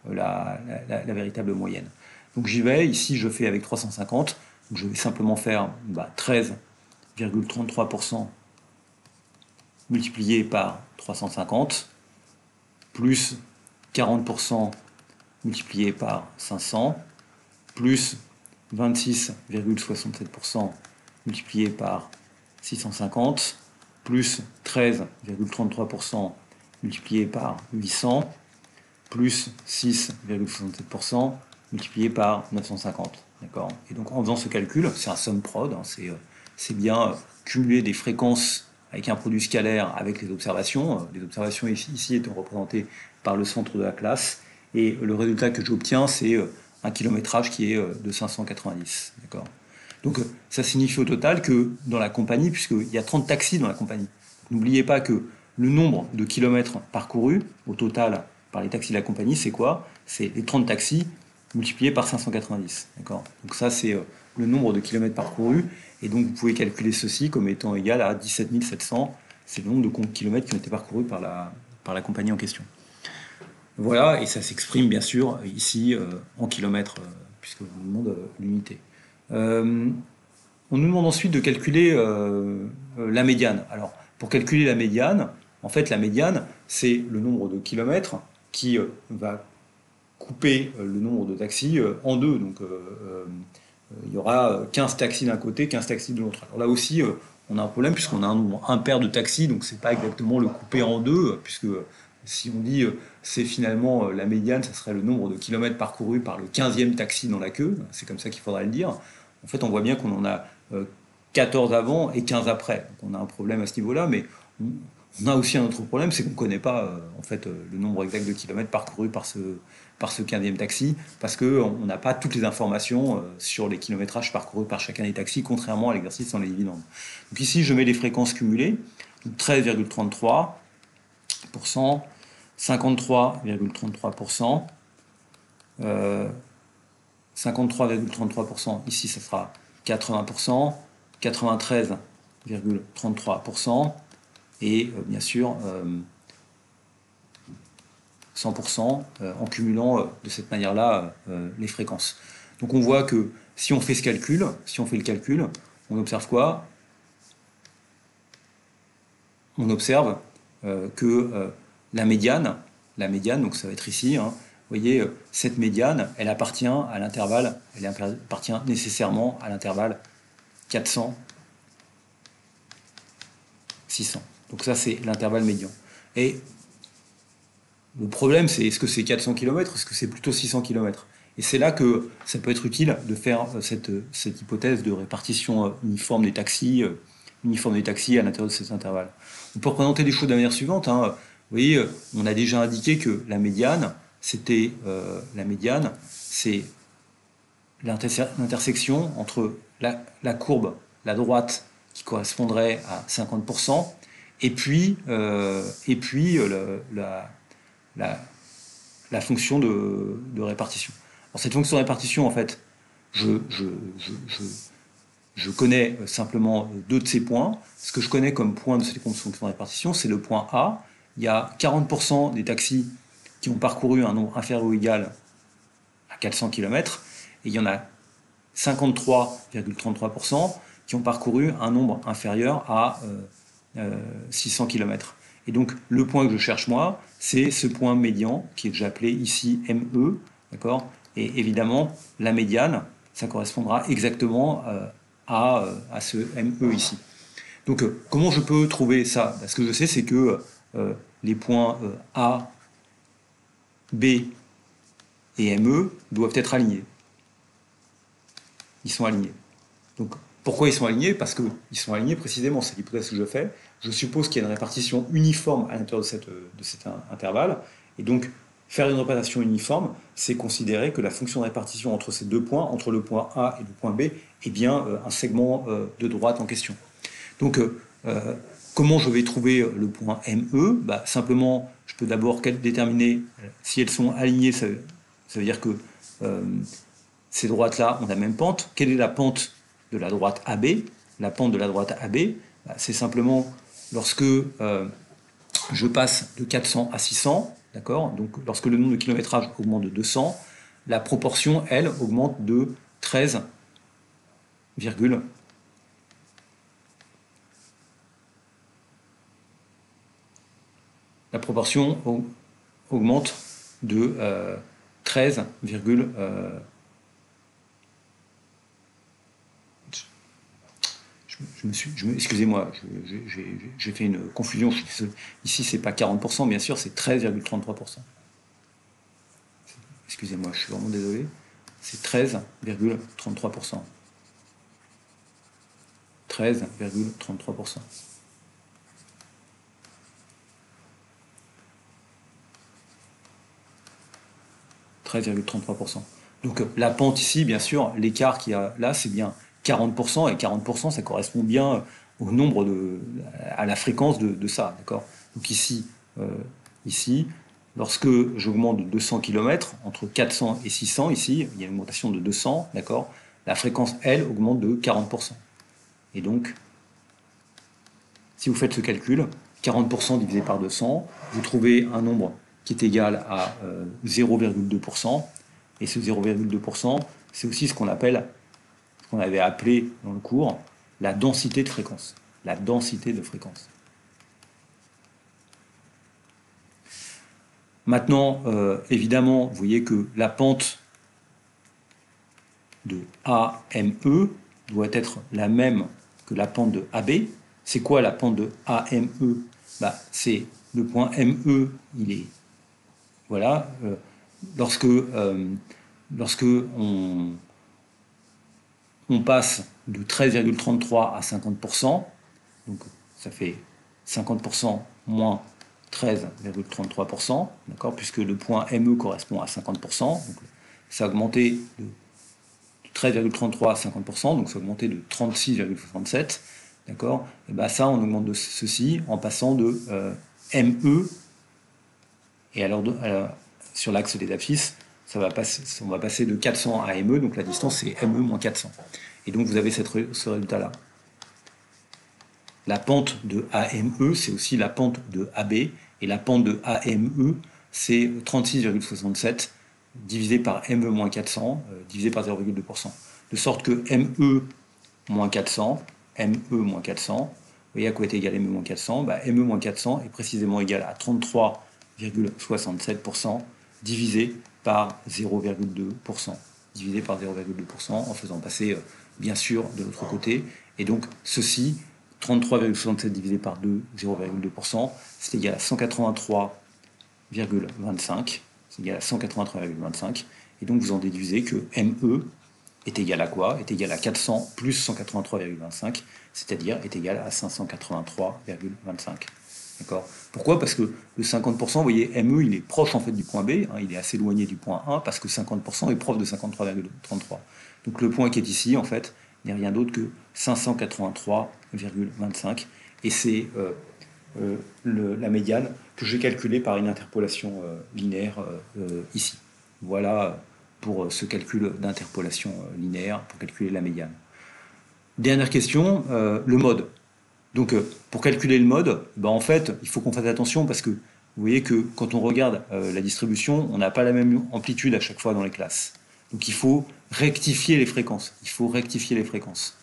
la véritable moyenne. Donc j'y vais. Ici, je fais avec 350. Donc, je vais simplement faire 13,33% multiplié par 350 plus 40% multiplié par 500, plus 26,67% multiplié par 650, plus 13,33% multiplié par 800, plus 6,67% multiplié par 950. D'accord. Et donc en faisant ce calcul, c'est un somme prod, hein, c'est bien cumuler des fréquences avec un produit scalaire avec les observations ici étant représentées par le centre de la classe, et le résultat que j'obtiens, c'est un kilométrage qui est de 590. D'accord. Donc ça signifie au total que dans la compagnie, puisqu'il y a 30 taxis dans la compagnie, n'oubliez pas que le nombre de kilomètres parcourus au total par les taxis de la compagnie, c'est quoi? C'est les 30 taxis multipliés par 590. D'accord. Donc ça, c'est le nombre de kilomètres parcourus. Et donc, vous pouvez calculer ceci comme étant égal à 17 700. C'est le nombre de kilomètres qui ont été parcourus par la compagnie en question. Voilà, et ça s'exprime bien sûr ici en kilomètres, puisque on nous demande l'unité. On nous demande ensuite de calculer la médiane. Alors, pour calculer la médiane, en fait, la médiane, c'est le nombre de kilomètres qui va couper le nombre de taxis en deux. Donc, il y aura 15 taxis d'un côté, 15 taxis de l'autre. Alors là aussi, on a un problème puisqu'on a un nombre impair de taxis, donc c'est pas exactement le couper en deux, puisque si on dit c'est finalement la médiane, ça serait le nombre de kilomètres parcourus par le 15e taxi dans la queue, c'est comme ça qu'il faudrait le dire. En fait, on voit bien qu'on en a 14 avant et 15 après. Donc on a un problème à ce niveau-là, mais on a aussi un autre problème, c'est qu'on ne connaît pas en fait, le nombre exact de kilomètres parcourus par ce 15e taxi, parce qu'on n'a pas toutes les informations sur les kilométrages parcourus par chacun des taxis, contrairement à l'exercice dans les dividendes. Donc ici, je mets les fréquences cumulées, 13,33%, 53,33%, 53,33%, ici ça sera 80%, 93,33%, 13,33% et bien sûr 100% en cumulant de cette manière-là les fréquences. Donc on voit que si on fait ce calcul, on observe quoi? On observe que la médiane, donc ça va être ici, hein, vous voyez, cette médiane, elle appartient à l'intervalle, elle appartient nécessairement à l'intervalle 400, 600. Donc ça, c'est l'intervalle médian. Et le problème, c'est est-ce que c'est 400 km, est-ce que c'est plutôt 600 km? Et c'est là que ça peut être utile de faire cette hypothèse de répartition uniforme des taxis à l'intérieur de ces intervalles. On peut représenter les choses de la manière suivante, hein. Vous voyez, on a déjà indiqué que la médiane, c'est l'intersection entre la courbe, la droite, qui correspondrait à 50%, et puis la fonction de répartition. Alors cette fonction de répartition, en fait, je connais simplement deux de ces points. Ce que je connais comme point de cette fonction de répartition, c'est le point A. Il y a 40% des taxis qui ont parcouru un nombre inférieur ou égal à 400 km, et il y en a 53,33% qui ont parcouru un nombre inférieur à 600 km. Et donc, le point que je cherche, moi, c'est ce point médian, qui est déjà appelé ici ME, d'accord? Et évidemment, la médiane, ça correspondra exactement à ce ME ici. Donc, comment je peux trouver ça? Ce que je sais, c'est que les points A, B et ME doivent être alignés. Ils sont alignés. Donc, pourquoi ils sont alignés? Parce qu'ils sont alignés précisément, c'est l'hypothèse que je fais. Je suppose qu'il y a une répartition uniforme à l'intérieur de cet intervalle. Et donc, faire une répartition uniforme, c'est considérer que la fonction de répartition entre ces deux points, entre le point A et le point B, est bien un segment de droite en question. Donc, comment je vais trouver le point ME? Simplement, je peux d'abord déterminer si elles sont alignées, ça veut dire que ces droites-là ont la même pente. Quelle est la pente de la droite AB? La pente de la droite AB, c'est simplement lorsque je passe de 400 à 600, d'accord? Donc lorsque le nombre de kilométrage augmente de 200, la proportion, elle, augmente de 13, la proportion augmente de 13, excusez-moi, j'ai fait une confusion. Ici, c'est pas 40%, bien sûr, c'est 13,33%. Excusez-moi, je suis vraiment désolé. C'est 13,33%. 13,33%. Donc la pente ici, bien sûr, l'écart qu'il y a là, c'est bien 40%, et 40%, ça correspond bien au nombre à la fréquence de ça, d'accord? Donc ici, lorsque j'augmente de 200 km, entre 400 et 600, ici, il y a une augmentation de 200, d'accord? La fréquence, elle, augmente de 40%. Et donc, si vous faites ce calcul, 40% divisé par 200, vous trouvez un nombre qui est égal à 0,2%. Et ce 0,2%, c'est aussi ce qu'on appelle, ce qu'on avait appelé dans le cours, la densité de fréquence. La densité de fréquence. Maintenant, évidemment, vous voyez que la pente de AME doit être la même que la pente de AB. C'est quoi la pente de AME? C'est le point ME, il est... Voilà. Lorsque on passe de 13,33 à 50%, donc ça fait 50% moins 13,33%, d'accord, puisque le point ME correspond à 50%, donc ça a augmenté de 13,33 à 50%, donc ça a augmenté de 36,67, d'accord, et ça on augmente de ceci en passant de ME, et alors sur l'axe des abscisses, on va passer de 400 à ME, donc la distance c'est ME moins 400. Et donc vous avez ce résultat-là. la pente de AME, c'est aussi la pente de AB, et la pente de AME, c'est 36,67 divisé par ME moins 400, divisé par 0,2%. De sorte que ME moins 400, ME moins 400, vous voyez à quoi est égal ME moins 400 ? ME moins 400 est précisément égal à 33,67% divisé par 0,2%. Divisé par 0,2% en faisant passer, bien sûr, de l'autre côté. Et donc, ceci, 33,67 divisé par 2, 0,2%, c'est égal à 183,25. C'est égal à 183,25. Et donc, vous en déduisez que ME est égal à quoi ? Est égal à 400 plus 183,25, c'est-à-dire est égal à 583,25. D'accord ? Pourquoi ? Parce que le 50%, vous voyez, ME, il est proche en fait du point B, hein, il est assez éloigné du point 1, parce que 50% est proche de 53,33. Donc le point qui est ici, en fait, n'est rien d'autre que 583,25, et c'est la médiane que j'ai calculée par une interpolation linéaire ici. Voilà pour ce calcul d'interpolation linéaire, pour calculer la médiane. Dernière question, le mode. Donc, pour calculer le mode, en fait, il faut qu'on fasse attention parce que vous voyez que quand on regarde la distribution, on n'a pas la même amplitude à chaque fois dans les classes. Donc, il faut rectifier les fréquences. Il faut rectifier les fréquences.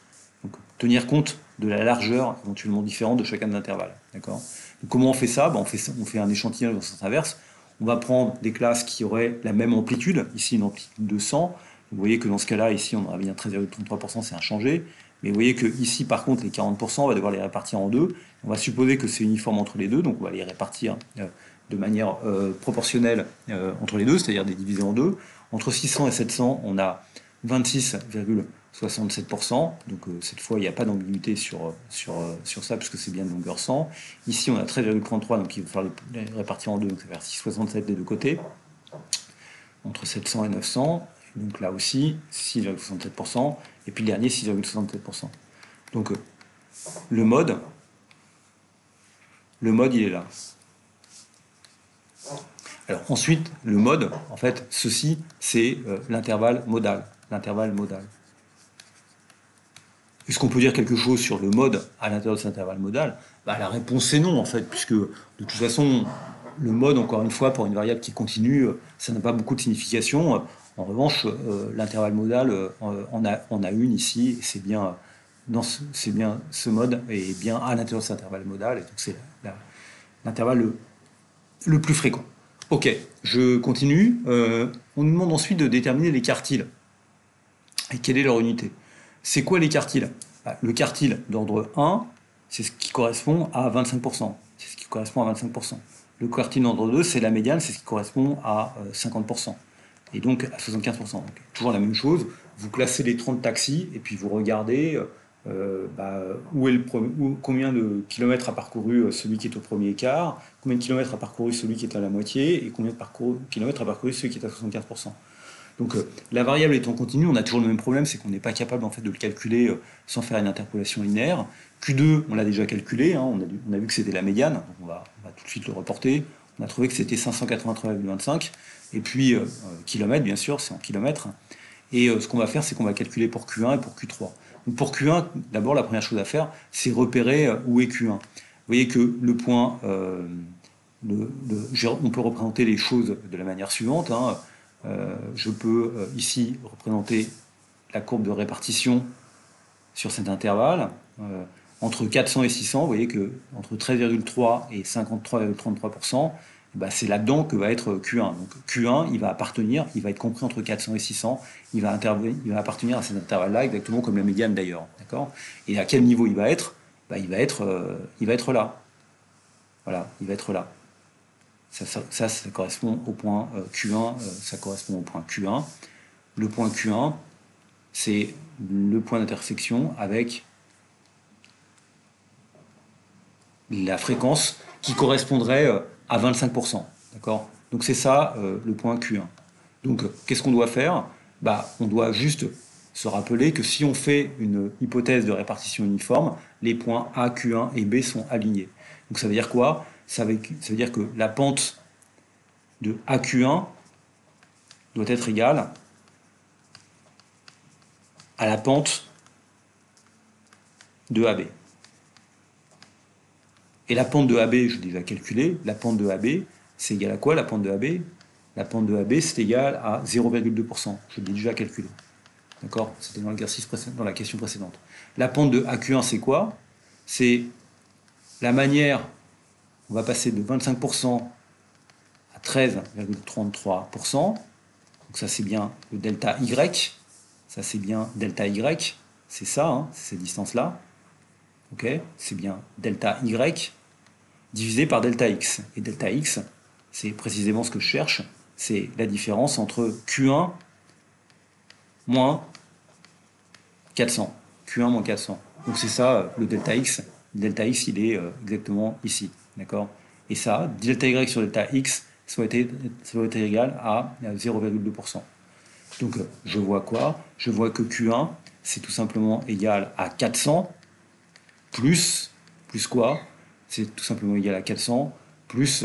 Donc, tenir compte de la largeur éventuellement différente de chacun des intervalles. D'accord ? Donc, comment on fait ça ? On fait un échantillon dans le sens inverse. On va prendre des classes qui auraient la même amplitude. Ici, une amplitude de 100. Vous voyez que dans ce cas-là, ici, on aura bien 13,33%, c'est inchangé. Mais vous voyez que ici, par contre, les 40%, on va devoir les répartir en deux. On va supposer que c'est uniforme entre les deux, donc on va les répartir de manière proportionnelle entre les deux, c'est-à-dire des divisés en deux. Entre 600 et 700, on a 26,67%. Donc cette fois, il n'y a pas d'ambiguïté sur ça, puisque c'est bien de longueur 100. Ici, on a 13,33, donc il va falloir les répartir en deux, donc ça va faire 6,67 des deux côtés. Entre 700 et 900. Donc là aussi, 6,67%. Et puis le dernier, 6,67%. Donc le mode, il est là. Alors ensuite, le mode, en fait, ceci, c'est l'intervalle modal. L'intervalle modal. Est-ce qu'on peut dire quelque chose sur le mode à l'intérieur de cet intervalle modal ? La réponse est non, en fait, puisque de toute façon, le mode, encore une fois, pour une variable qui continue, ça n'a pas beaucoup de signification. En revanche, l'intervalle modal en a une ici, et c'est bien ce mode est bien à l'intérieur de cet intervalle modal, et donc c'est l'intervalle le plus fréquent. Ok, je continue. On nous demande ensuite de déterminer les quartiles. Et quelle est leur unité ? C'est quoi les quartiles ? Le quartile d'ordre 1, c'est ce qui correspond à 25%. C'est ce qui correspond à 25%. Le quartile d'ordre 2, c'est la médiane, c'est ce qui correspond à 50%. Et donc à 75%. Donc, toujours la même chose, vous classez les 30 taxis et puis vous regardez combien de kilomètres a parcouru celui qui est au premier quart, combien de kilomètres a parcouru celui qui est à la moitié et combien de kilomètres a parcouru celui qui est à 75%. Donc la variable étant continue, on a toujours le même problème, c'est qu'on n'est pas capable en fait de le calculer sans faire une interpolation linéaire. Q2, on l'a déjà calculé, hein, on a vu que c'était la médiane, donc on va tout de suite le reporter. On a trouvé que c'était 583,25. Et puis kilomètres, bien sûr, c'est en kilomètres. Et ce qu'on va faire, c'est qu'on va calculer pour Q1 et pour Q3. Donc pour Q1, d'abord, la première chose à faire, c'est repérer où est Q1. Vous voyez que le point, on peut représenter les choses de la manière suivante, hein. Je peux ici représenter la courbe de répartition sur cet intervalle. Entre 400 et 600, vous voyez que entre 13,3 et 53,33%, c'est là-dedans que va être Q1. Donc Q1, il va être compris entre 400 et 600, il va appartenir à cet intervalle-là, exactement comme la médiane d'ailleurs. D'accord ? Et à quel niveau il va être ? Il va être là. Voilà, il va être là. Ça correspond au point Q1, ça correspond au point Q1. Le point Q1, c'est le point d'intersection avec la fréquence qui correspondrait à 25%. D'accord ? Donc c'est ça le point Q1. Donc qu'est-ce qu'on doit faire ? On doit juste se rappeler que si on fait une hypothèse de répartition uniforme, les points A, Q1 et B sont alignés. Donc ça veut dire quoi ? Ça veut dire que la pente de AQ1 doit être égale à la pente de AB. Et la pente de AB, je l'ai déjà calculé, la pente de AB, c'est égal à quoi la pente de AB? La pente de AB, c'est égal à 0,2%. Je l'ai déjà calculé. D'accord? C'était dans l'exercice précédent, dans la question précédente. La pente de AQ1, c'est quoi? C'est la manière, on va passer de 25% à 13,33%. Donc ça, c'est bien le delta Y. Ça, c'est bien delta Y. C'est ça, hein, c'est cette distance-là. Ok? C'est bien delta Y divisé par delta X. Et delta X, c'est précisément ce que je cherche. C'est la différence entre Q1 moins 400. Q1 moins 400. Donc c'est ça le delta X. Le delta X, il est exactement ici. D'accord? Et ça, delta Y sur delta X, ça doit être égal à 0,2%. Donc je vois quoi? Je vois que Q1, c'est tout simplement égal à 400 plus quoi? C'est tout simplement égal à 400 plus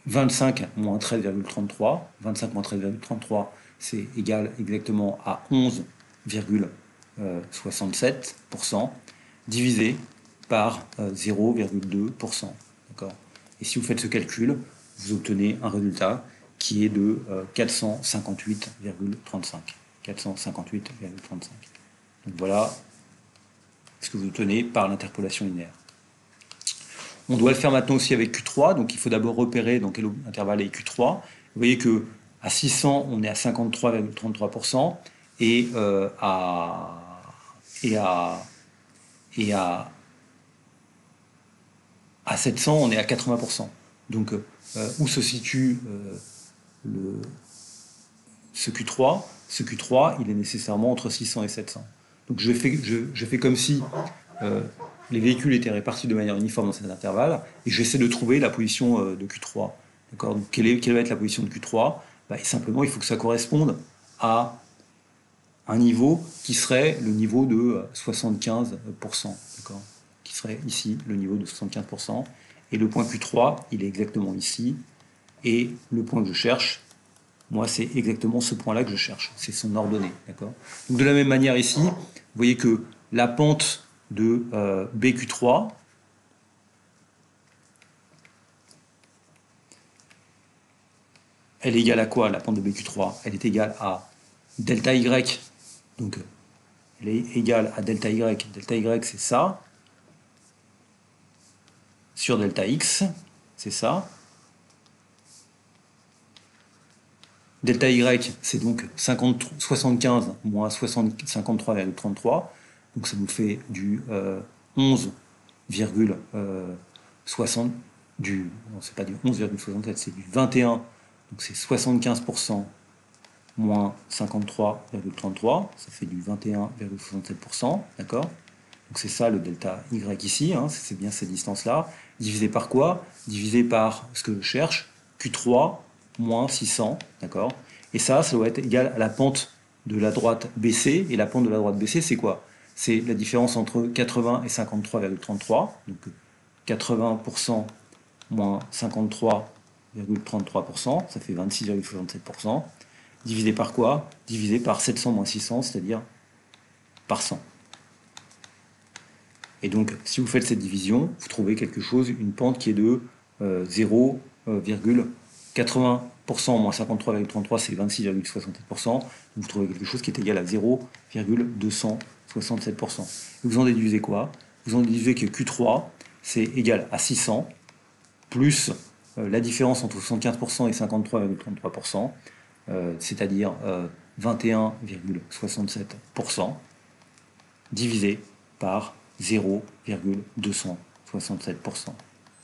25 moins 13,33. 25 moins 13,33, c'est égal exactement à 11,67%, divisé par 0,2%. D'accord? Et si vous faites ce calcul, vous obtenez un résultat qui est de 458,35. 458,35. Donc voilà ce que vous obtenez par l'interpolation linéaire. On doit le faire maintenant aussi avec Q3, donc il faut d'abord repérer dans quel intervalle est Q3. Vous voyez que à 600, on est à 53,33% et à 700, on est à 80%. Donc où se situe ce Q3? Ce Q3, il est nécessairement entre 600 et 700. Donc je fais comme si les véhicules étaient répartis de manière uniforme dans cet intervalle, et j'essaie de trouver la position de Q3. D'accord? Donc quelle va être la position de Q3? Et simplement, il faut que ça corresponde à un niveau qui serait le niveau de 75%. D'accord? Qui serait ici le niveau de 75%. Et le point Q3, il est exactement ici. Et le point que je cherche, moi, c'est exactement ce point-là que je cherche. C'est son ordonnée. D'accord? Donc de la même manière ici, vous voyez que la pente de BQ3, elle est égale à quoi, la pente de BQ3? Elle est égale à delta Y. Donc, elle est égale à delta Y. Delta Y, c'est ça. Sur delta X, c'est ça. Delta Y, c'est donc 75 moins 53,33. Donc ça nous fait du 11,60. Non, c'est pas du 11,67, c'est du 21. Donc c'est 75% moins 53,33. Ça fait du 21,67%. D'accord? Donc c'est ça le delta Y ici. Hein, c'est bien cette distance-là. Divisé par quoi? Divisé par ce que je cherche, Q3 moins 600, d'accord? Et ça doit être égal à la pente de la droite BC, et la pente de la droite BC, c'est quoi? C'est la différence entre 80 et 53,33, donc 80% moins 53,33%, ça fait 26,67%, divisé par quoi? Divisé par 700 moins 600, c'est-à-dire par 100. Et donc, si vous faites cette division, vous trouvez quelque chose, une pente qui est de 0,80% moins 53,33, c'est 26,67%. Vous trouvez quelque chose qui est égal à 0,267%. Vous en déduisez quoi? Vous en déduisez que Q3, c'est égal à 600, plus la différence entre 75% et 53,33%, c'est-à-dire 21,67%, divisé par 0,267%.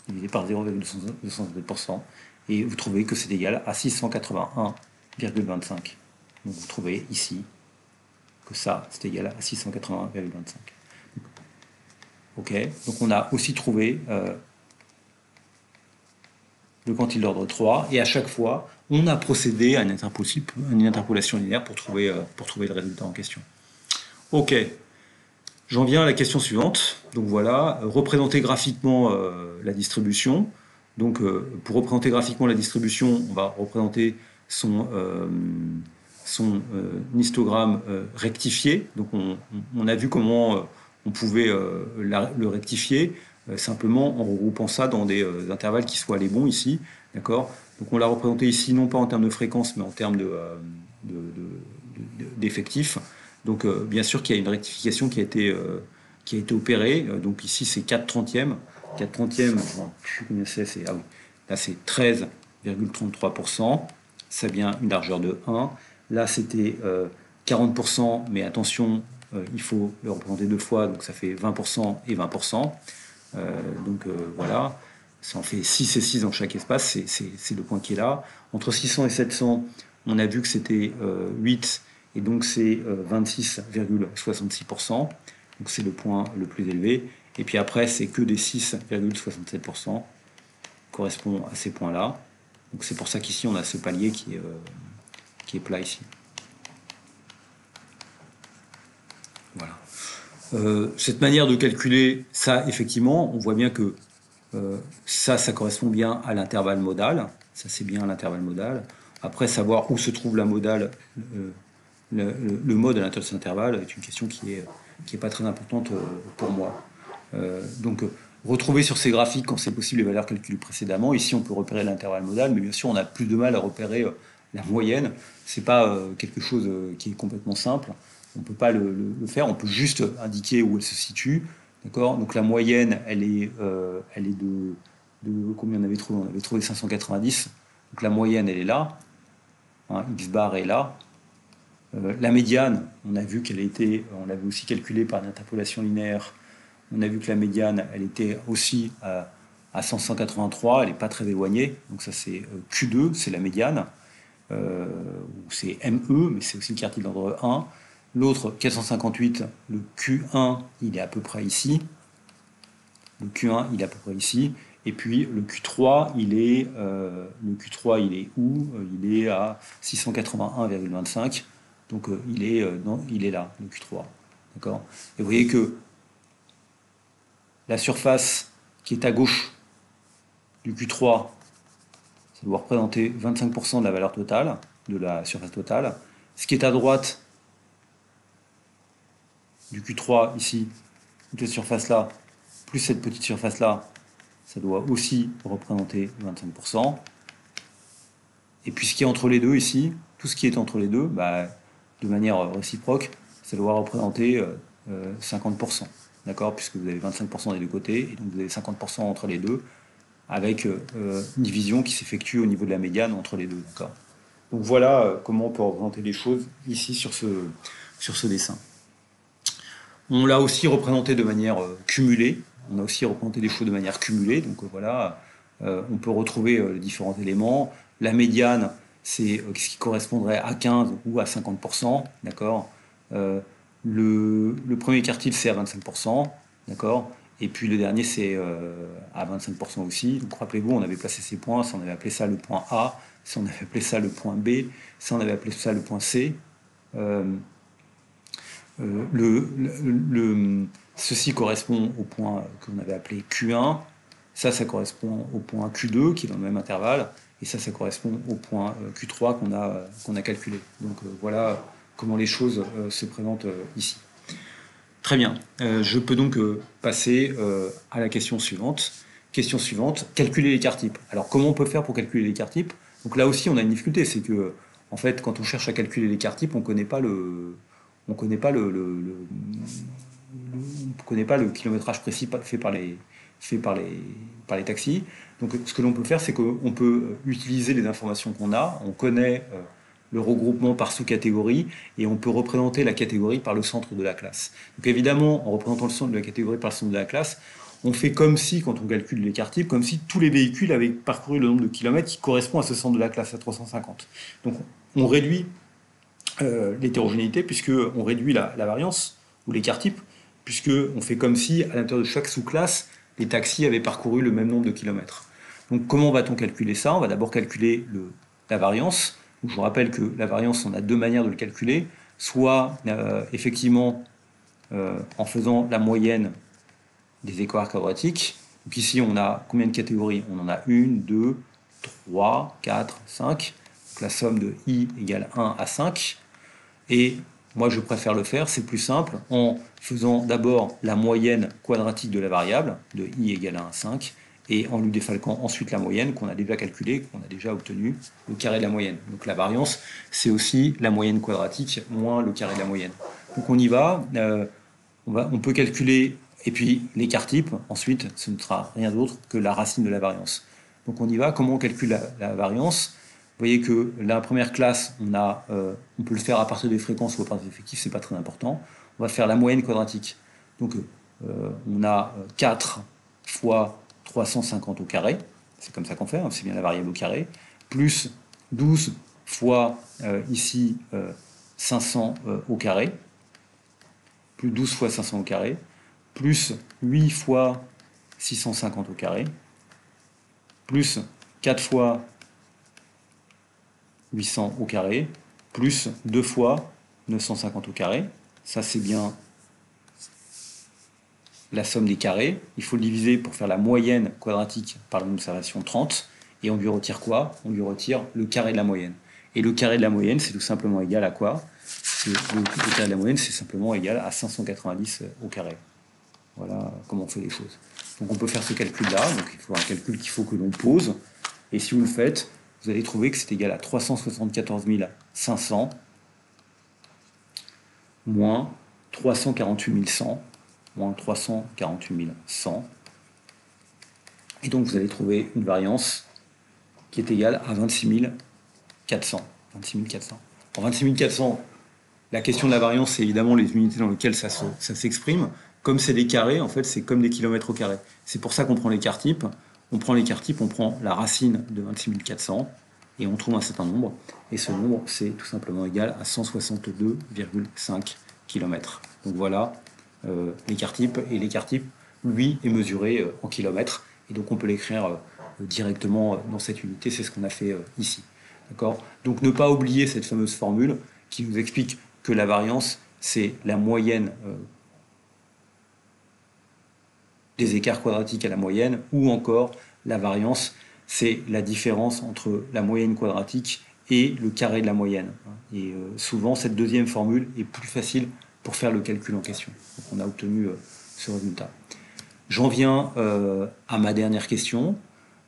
Divisé par 0,267%. Et vous trouvez que c'est égal à 681,25. Donc vous trouvez ici que ça, c'est égal à 681,25. Ok, donc on a aussi trouvé le quantile d'ordre 3, et à chaque fois, on a procédé à une interpolation linéaire pour trouver le résultat en question. Ok. J'en viens à la question suivante. Donc voilà, représenter graphiquement la distribution. Donc pour représenter graphiquement la distribution, on va représenter son histogramme rectifié. Donc on a vu comment on pouvait le rectifier simplement en regroupant ça dans des intervalles qui soient les bons ici, d'accord? Donc on l'a représenté ici non pas en termes de fréquence mais en termes d'effectifs. Donc bien sûr qu'il y a une rectification qui a été opérée. Donc ici c'est 4/30. 4/30, je ne sais plus combien c'est, ah oui, là c'est 13,33%. Ça vient une largeur de 1. Là c'était 40%, mais attention, il faut le représenter deux fois, donc ça fait 20% et 20%. Voilà, ça en fait 6 et 6 dans chaque espace, c'est le point qui est là. Entre 600 et 700, on a vu que c'était 8, et donc c'est 26,66%. Donc c'est le point le plus élevé. Et puis après, c'est que des 6,67%, correspond à ces points-là. Donc c'est pour ça qu'ici, on a ce palier qui est plat ici. Voilà. Cette manière de calculer ça, effectivement, on voit bien que ça correspond bien à l'intervalle modal. Ça, c'est bien l'intervalle modal. Après, savoir où se trouve la modale, le mode à l'intérieur de cet intervalle est une question qui est pas très importante pour moi. Donc, retrouver sur ces graphiques, quand c'est possible, les valeurs calculées précédemment. Ici, on peut repérer l'intervalle modal, mais bien sûr, on a plus de mal à repérer la moyenne. C'est pas quelque chose qui est complètement simple. On ne peut pas le faire. On peut juste indiquer où elle se situe. D'accord. Donc, la moyenne, elle est de combien on avait trouvé? On avait trouvé 590. Donc, la moyenne, elle est là. Hein, X bar est là. La médiane, on a vu qu'elle était, on l'avait aussi calculée par une interpolation linéaire. On a vu que la médiane, elle était aussi à 183, elle n'est pas très éloignée. Donc ça, c'est Q2, c'est la médiane. C'est ME, mais c'est aussi le quartile d'ordre 1. L'autre, 458, le Q1, il est à peu près ici. Le Q1, il est à peu près ici. Et puis le Q3, il est où? Il est à 681,25. Donc il est là, le Q3. D'accord. Et vous voyez que la surface qui est à gauche du Q3, ça doit représenter 25% de la valeur totale, de la surface totale. Ce qui est à droite du Q3 ici, cette surface-là, plus cette petite surface-là, ça doit aussi représenter 25%. Et puis ce qui est entre les deux ici, tout ce qui est entre les deux, de manière réciproque, ça doit représenter 50%. D'accord, puisque vous avez 25% des deux côtés, et donc vous avez 50% entre les deux, avec une division qui s'effectue au niveau de la médiane entre les deux. D'accord. Donc voilà comment on peut représenter les choses ici sur ce dessin. On l'a aussi représenté de manière cumulée. On a aussi représenté les choses de manière cumulée. Donc voilà, on peut retrouver les différents éléments. La médiane, c'est ce qui correspondrait à 15 ou à 50%. D'accord. Le premier quartile, c'est à 25%. D'accord. Et puis le dernier, c'est à 25% aussi. Donc rappelez-vous, on avait placé ces points. Si on avait appelé ça le point A, si on avait appelé ça le point B, si on avait appelé ça le point C. Ceci correspond au point qu'on avait appelé Q1, ça correspond au point Q2 qui est dans le même intervalle, et ça correspond au point Q3 qu'on a calculé. Donc voilà comment les choses se présentent ici. Très bien, je peux donc passer à la question suivante. Question suivante, calculer l'écart type. Alors comment on peut faire pour calculer l'écart type? Donc là aussi on a une difficulté, c'est que en fait quand on cherche à calculer l'écart type, on ne connaît pas le kilométrage précis fait par les taxis. Donc ce que l'on peut faire, c'est qu'on peut utiliser les informations qu'on a, on connaît le regroupement par sous-catégorie, et on peut représenter la catégorie par le centre de la classe. Donc évidemment, en représentant le centre de la catégorie par le centre de la classe, on fait comme si, quand on calcule l'écart type, comme si tous les véhicules avaient parcouru le nombre de kilomètres qui correspond à ce centre de la classe, à 350. Donc on réduit l'hétérogénéité, puisqu'on réduit la variance, ou l'écart type, puisqu'on fait comme si, à l'intérieur de chaque sous-classe, les taxis avaient parcouru le même nombre de kilomètres. Donc comment va-t-on calculer ça? On va d'abord calculer la variance. Donc, je vous rappelle que la variance, on a deux manières de le calculer. Soit, effectivement, en faisant la moyenne des équations quadratiques. Donc ici, on a combien de catégories? On en a 1, 2, 3, 4, 5. Donc la somme de i égale 1 à 5. Et moi je préfère le faire, c'est plus simple, en faisant d'abord la moyenne quadratique de la variable, de i égale à 1,5, et en lui défalquant ensuite la moyenne qu'on a déjà calculée, qu'on a déjà obtenu, le carré de la moyenne. Donc la variance, c'est aussi la moyenne quadratique moins le carré de la moyenne. Donc on y va, on peut calculer, et puis l'écart type, ensuite, ce ne sera rien d'autre que la racine de la variance. Donc on y va, comment on calcule la variance? Vous voyez que la première classe, on peut le faire à partir des fréquences ou à partir des effectifs, c'est pas très important. On va faire la moyenne quadratique. Donc on a 4 fois 350 au carré, c'est comme ça qu'on fait, hein, c'est bien la variable au carré, plus 12 fois ici 500 au carré, plus 12 fois 500 au carré, plus 8 fois 650 au carré, plus 4 fois 800 au carré, plus 2 fois 950 au carré. Ça, c'est bien la somme des carrés. Il faut le diviser pour faire la moyenne quadratique par l'observation 30. Et on lui retire quoi? On lui retire le carré de la moyenne. Et le carré de la moyenne, c'est tout simplement égal à quoi? Le carré de la moyenne, c'est simplement égal à 590 au carré. Voilà comment on fait les choses. Donc on peut faire ce calcul-là. Donc il faut un calcul qu'il faut que l'on pose. Et si vous le faites, vous allez trouver que c'est égal à 374 500 moins 348 100 moins 348 100. Et donc vous allez trouver une variance qui est égale à 26 400. 26 400. En 26 400, la question de la variance, c'est évidemment les unités dans lesquelles ça s'exprime. Comme c'est des carrés, en fait, c'est comme des kilomètres au carré. C'est pour ça qu'on prend l'écart type. On prend l'écart type, on prend la racine de 26 400 et on trouve un certain nombre. Et ce nombre, c'est tout simplement égal à 162,5 km. Donc voilà l'écart type. Et l'écart type, lui, est mesuré en kilomètres. Et donc on peut l'écrire directement dans cette unité. C'est ce qu'on a fait ici. D'accord ? Donc ne pas oublier cette fameuse formule qui nous explique que la variance, c'est la moyenne des écarts quadratiques à la moyenne, ou encore la variance, c'est la différence entre la moyenne quadratique et le carré de la moyenne. Et souvent, cette deuxième formule est plus facile pour faire le calcul en question. Donc on a obtenu ce résultat. J'en viens à ma dernière question.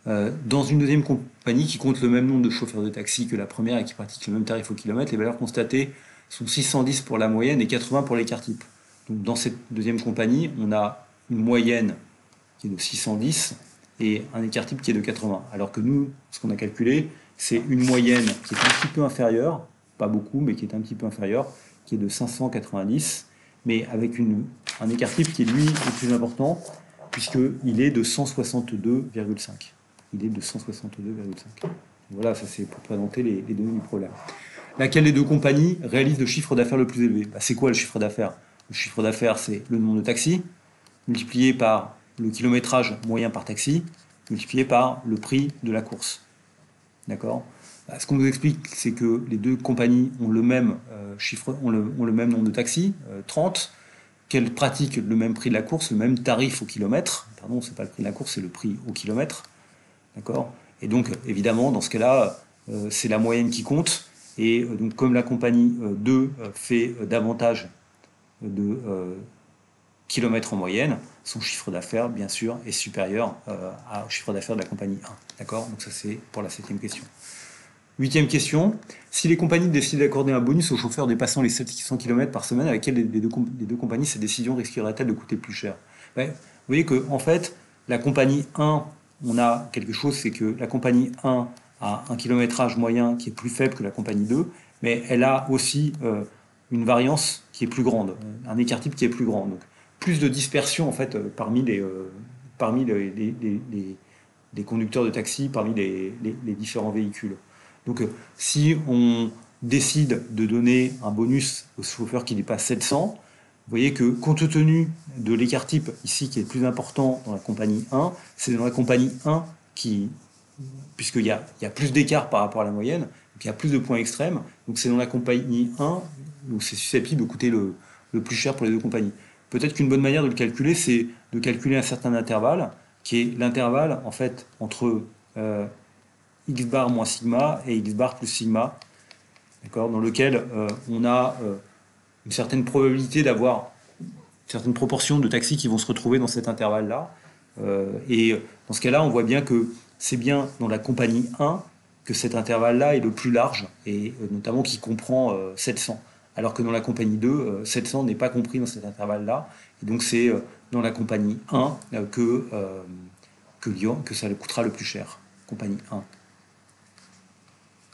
Dans une deuxième compagnie qui compte le même nombre de chauffeurs de taxi que la première et qui pratique le même tarif au kilomètre, les valeurs constatées sont 610 pour la moyenne et 80 pour l'écart type. Donc dans cette deuxième compagnie, on a une moyenne qui est de 610 et un écart type qui est de 80. Alors que nous, ce qu'on a calculé, c'est une moyenne qui est un petit peu inférieure, pas beaucoup, mais qui est un petit peu inférieure, qui est de 590, mais avec un écart type qui, lui, est plus important, puisqu'il est de 162,5. Il est de 162,5. Voilà, ça c'est pour présenter les données du problème. Laquelle des deux compagnies réalise le chiffre d'affaires le plus élevé? C'est quoi le chiffre d'affaires? Le chiffre d'affaires, c'est le nombre de taxis, multiplié par le kilométrage moyen par taxi, multiplié par le prix de la course. D'accord? Ce qu'on nous explique, c'est que les deux compagnies ont le même ont le même nombre de taxis, 30, qu'elles pratiquent le même prix de la course, le même tarif au kilomètre. Pardon, c'est pas le prix de la course, c'est le prix au kilomètre. D'accord? Et donc, évidemment, dans ce cas-là, c'est la moyenne qui compte. Et donc, comme la compagnie 2 fait davantage de kilomètres en moyenne, son chiffre d'affaires, bien sûr, est supérieur au chiffre d'affaires de la compagnie 1. D'accord? Donc ça, c'est pour la 7e question. 8e question. Si les compagnies décident d'accorder un bonus aux chauffeurs dépassant les 700 km par semaine, à laquelle des deux compagnies cette décision risquerait-elle de coûter plus cher? Ouais. Vous voyez qu'en fait, la compagnie 1, on a quelque chose, c'est que la compagnie 1 a un kilométrage moyen qui est plus faible que la compagnie 2, mais elle a aussi une variance qui est plus grande, un écart type qui est plus grand. Donc, plus de dispersion en fait parmi les conducteurs de taxi, parmi les différents véhicules. Donc si on décide de donner un bonus aux chauffeurs qui dépassent 700, vous voyez que compte tenu de l'écart type ici qui est plus important dans la compagnie 1, c'est dans la compagnie 1 puisqu'il y a plus d'écart par rapport à la moyenne, donc il y a plus de points extrêmes, donc c'est dans la compagnie 1 où c'est susceptible de coûter le plus cher pour les deux compagnies. Peut-être qu'une bonne manière de le calculer, c'est de calculer un certain intervalle, qui est l'intervalle en fait entre x bar moins sigma et x bar plus sigma, d'accord, dans lequel on a une certaine probabilité d'avoir une certaine proportion de taxis qui vont se retrouver dans cet intervalle-là. Et dans ce cas-là, on voit bien que c'est bien dans la compagnie 1 que cet intervalle-là est le plus large, et notamment qui comprend 700. Alors que dans la compagnie 2, 700 n'est pas compris dans cet intervalle-là. Et donc c'est dans la compagnie 1 que ça coûtera le plus cher. Compagnie 1.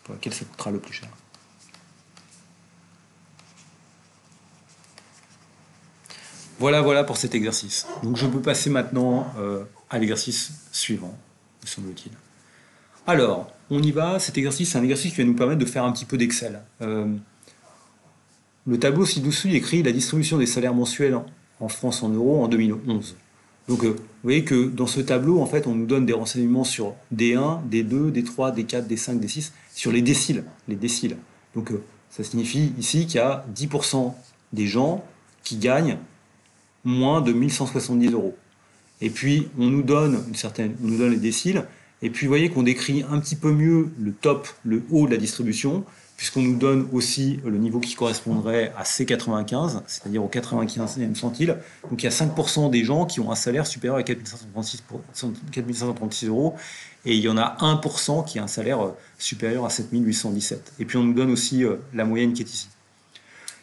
Pour laquelle ça coûtera le plus cher. Voilà pour cet exercice. Donc je peux passer maintenant à l'exercice suivant, me semble-t-il. Alors, on y va. Cet exercice, c'est un exercice qui va nous permettre de faire un petit peu d'Excel. Le tableau ci-dessous écrit la distribution des salaires mensuels en France en euros en 2011. Donc, vous voyez que dans ce tableau, en fait, on nous donne des renseignements sur D1, D2, D3, D4, D5, D6, sur les déciles. Donc, ça signifie ici qu'il y a 10% des gens qui gagnent moins de 1170 euros. Et puis, on nous donne les déciles. Et puis, vous voyez qu'on décrit un petit peu mieux le top, le haut de la distribution, puisqu'on nous donne aussi le niveau qui correspondrait à C95, c'est-à-dire au 95e centile. Donc il y a 5% des gens qui ont un salaire supérieur à 4536 euros, et il y en a 1% qui a un salaire supérieur à 7817. Et puis on nous donne aussi la moyenne qui est ici.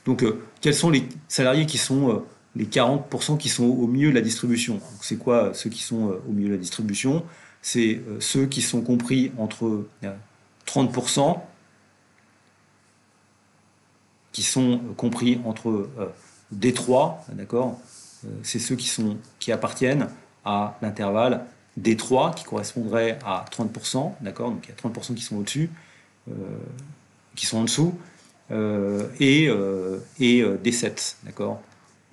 Donc quels sont les salariés qui sont les 40% qui sont au milieu de la distribution? C'est quoi ceux qui sont au milieu de la distribution? C'est ceux qui sont compris entre 30%, qui sont compris entre D3, d'accord, c'est ceux qui appartiennent à l'intervalle D3, qui correspondrait à 30%, d'accord, donc il y a 30% qui sont au-dessus, qui sont en dessous, et D7, d'accord.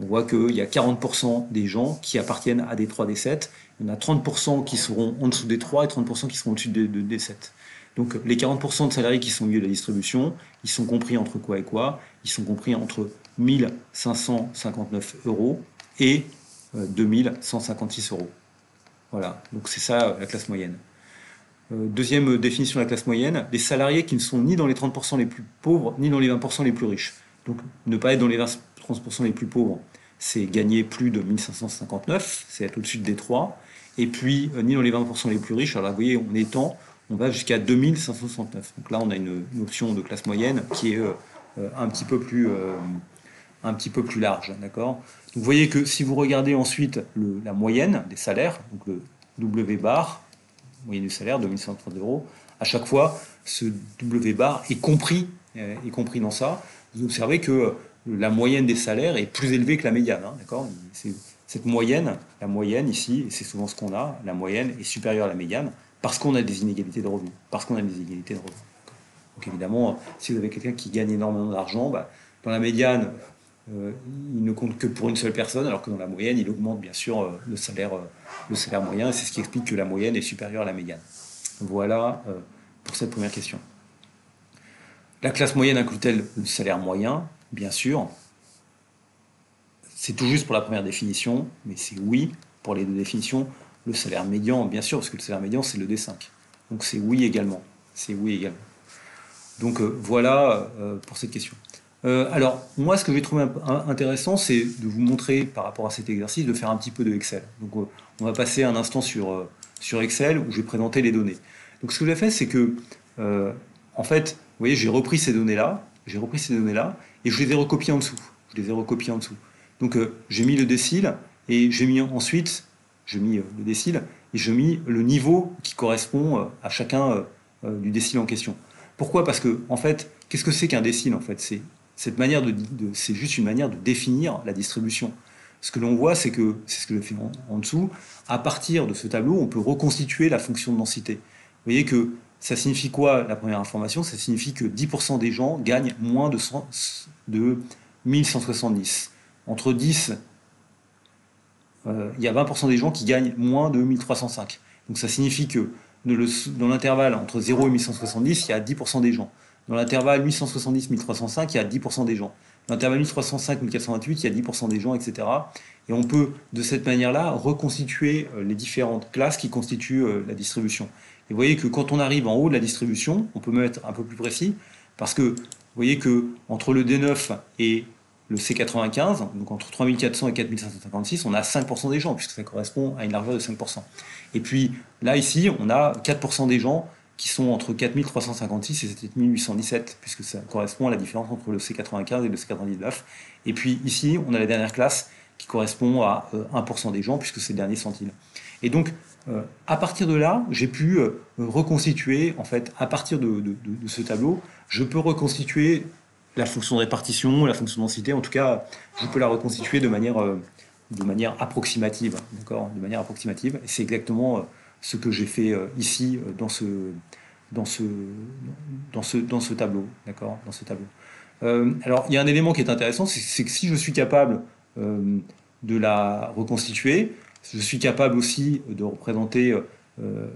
On voit qu'il y a 40% des gens qui appartiennent à D3, D7, il y en a 30% qui seront en dessous des 3 et 30% qui seront au-dessus de D7. Donc les 40% de salariés qui sont au milieu de la distribution, ils sont compris entre quoi et quoi? Ils sont compris entre 1559 euros et 2156 euros. Voilà, donc c'est ça la classe moyenne. Deuxième définition de la classe moyenne, les salariés qui ne sont ni dans les 30% les plus pauvres, ni dans les 20% les plus riches. Donc ne pas être dans les 30% les plus pauvres, c'est gagner plus de 1559, c'est être au-dessus de D3, et puis ni dans les 20% les plus riches, alors là, vous voyez, on va jusqu'à 2569. Donc là, on a une option de classe moyenne qui est un petit peu plus large, d'accord. Donc vous voyez que si vous regardez ensuite la moyenne des salaires, donc le W bar, moyenne du salaire, 2130 euros, à chaque fois, ce W bar est compris dans ça. Vous observez que la moyenne des salaires est plus élevée que la médiane, hein, d'accord. Cette moyenne, la moyenne ici, et c'est souvent ce qu'on a, la moyenne est supérieure à la médiane, parce qu'on a des inégalités de revenus. Donc évidemment, si vous avez quelqu'un qui gagne énormément d'argent, dans la médiane, il ne compte que pour une seule personne, alors que dans la moyenne, il augmente bien sûr le salaire moyen, et c'est ce qui explique que la moyenne est supérieure à la médiane. Voilà pour cette première question. La classe moyenne inclut-elle le salaire moyen? Bien sûr. C'est tout juste pour la première définition, mais c'est oui pour les deux définitions. Le salaire médian, bien sûr, parce que le salaire médian, c'est le D5. Donc c'est oui également. Donc voilà pour cette question. Alors, moi, ce que j'ai trouvé intéressant, c'est de vous montrer, par rapport à cet exercice, de faire un petit peu de Excel. Donc on va passer un instant sur Excel, où je vais présenter les données. Donc ce que j'ai fait, c'est que, en fait, vous voyez, j'ai repris ces données-là, et je les ai recopiées en dessous. Donc j'ai mis le décile, et j'ai mis le niveau qui correspond à chacun du décile en question. Pourquoi? Parce que, en fait, qu'est-ce que c'est qu'un décile, en fait? C'est juste une manière de définir la distribution. Ce que l'on voit, c'est ce que je fais en dessous, à partir de ce tableau, on peut reconstituer la fonction de densité. Vous voyez que ça signifie quoi, la première information? Ça signifie que 10% des gens gagnent moins de 1170. Entre 10, il y a 20% des gens qui gagnent moins de 1305. Donc ça signifie que dans l'intervalle entre 0 et 1170, il y a 10% des gens. Dans l'intervalle 1170-1305, il y a 10% des gens. Dans l'intervalle 1305-1428, il y a 10% des gens, etc. Et on peut, de cette manière-là, reconstituer les différentes classes qui constituent la distribution. Et vous voyez que quand on arrive en haut de la distribution, on peut même être un peu plus précis, parce que vous voyez que entre le D9 et le C95, donc entre 3400 et 4556, on a 5% des gens, puisque ça correspond à une largeur de 5%. Et puis là, ici, on a 4% des gens qui sont entre 4356 et 7817, puisque ça correspond à la différence entre le C95 et le C99. Et puis ici, on a la dernière classe qui correspond à 1% des gens, puisque c'est le dernier centile. Et donc, à partir de là, j'ai pu reconstituer, en fait, à partir de ce tableau, je peux reconstituer la fonction de répartition, la fonction de densité, en tout cas, je peux la reconstituer de manière approximative, d'accord, de manière approximative. Et c'est exactement ce que j'ai fait ici dans ce tableau, d'accord, dans ce tableau. Alors, il y a un élément qui est intéressant, c'est que si je suis capable de la reconstituer, je suis capable aussi de représenter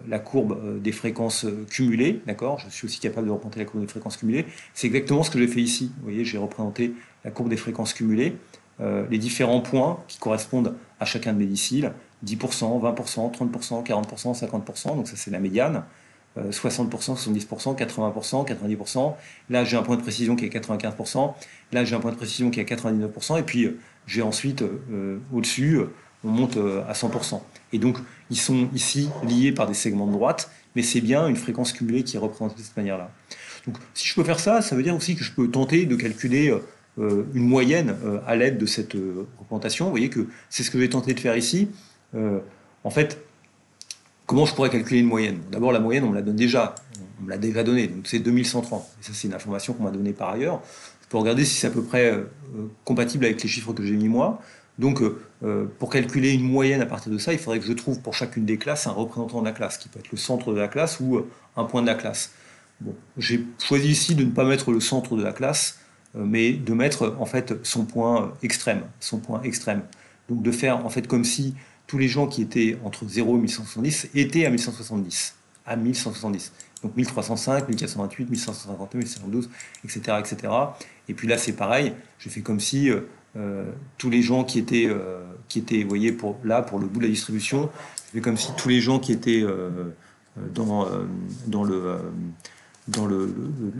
la courbe des fréquences cumulées, d'accord. Je suis aussi capable de représenter la courbe des fréquences cumulées. C'est exactement ce que j'ai fait ici. Vous voyez, j'ai représenté la courbe des fréquences cumulées, les différents points qui correspondent à chacun de mes déciles, 10%, 20%, 30%, 40%, 50%, donc ça c'est la médiane. 60%, 70%, 80%, 90%. Là, j'ai un point de précision qui est 95%. Là, j'ai un point de précision qui est 99%. Et puis, j'ai ensuite, au-dessus, on monte à 100%. Et donc, ils sont ici liés par des segments de droite, mais c'est bien une fréquence cumulée qui est représentée de cette manière-là. Donc, si je peux faire ça, ça veut dire aussi que je peux tenter de calculer une moyenne à l'aide de cette représentation. Vous voyez que c'est ce que je vais tenter de faire ici. En fait, comment je pourrais calculer une moyenne? D'abord, la moyenne, on me la donne déjà. On me l'a déjà donnée, donc c'est 2130. Et ça, c'est une information qu'on m'a donnée par ailleurs. Je peux regarder si c'est à peu près compatible avec les chiffres que j'ai mis moi. Donc, pour calculer une moyenne à partir de ça, il faudrait que je trouve pour chacune des classes un représentant de la classe, qui peut être le centre de la classe ou un point de la classe. Bon, j'ai choisi ici de ne pas mettre le centre de la classe, mais de mettre en fait son point extrême, Donc de faire en fait comme si tous les gens qui étaient entre 0 et 1170 étaient à 1170, Donc 1305, 1428, 1551, 1512, etc., etc. Et puis là, c'est pareil. Je fais comme si tous les gens qui étaient, vous voyez, pour le bout de la distribution, je fais comme si tous les gens qui étaient dans le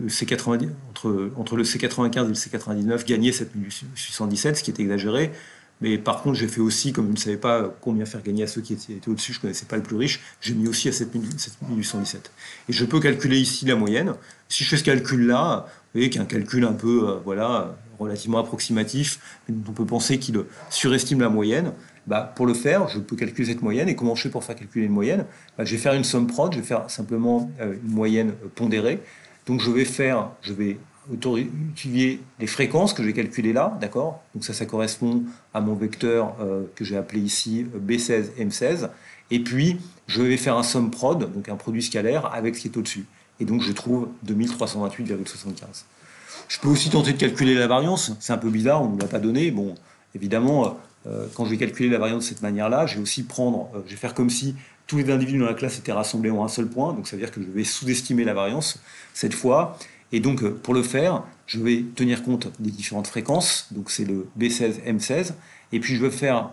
C90, entre le C95 et le C99 gagnaient 7817, ce qui est exagéré. Mais par contre, j'ai fait aussi, comme je ne savais pas combien faire gagner à ceux qui étaient au-dessus, je ne connaissais pas le plus riche, j'ai mis aussi à 7817. Et je peux calculer ici la moyenne. Si je fais ce calcul-là, vous voyez qu'il y a un calcul un peu, voilà, relativement approximatif, on peut penser qu'il surestime la moyenne. Bah, pour le faire, je peux calculer cette moyenne. Et comment je fais pour faire calculer une moyenne? Bah, je vais faire une somme prod, je vais faire simplement une moyenne pondérée. Donc je vais utiliser les fréquences que j'ai calculées là, d'accord? Donc ça correspond à mon vecteur que j'ai appelé ici B16, M16. Et puis, je vais faire un sum prod, donc un produit scalaire, avec ce qui est au-dessus. Et donc, je trouve 2328,75. Je peux aussi tenter de calculer la variance. C'est un peu bizarre, on ne me l'a pas donné. Bon, évidemment, quand je vais calculer la variance de cette manière-là, je vais faire comme si tous les individus dans la classe étaient rassemblés en un seul point. Donc, ça veut dire que je vais sous-estimer la variance cette fois. Et donc, pour le faire, je vais tenir compte des différentes fréquences. Donc, c'est le B16, M16. Et puis, je vais faire...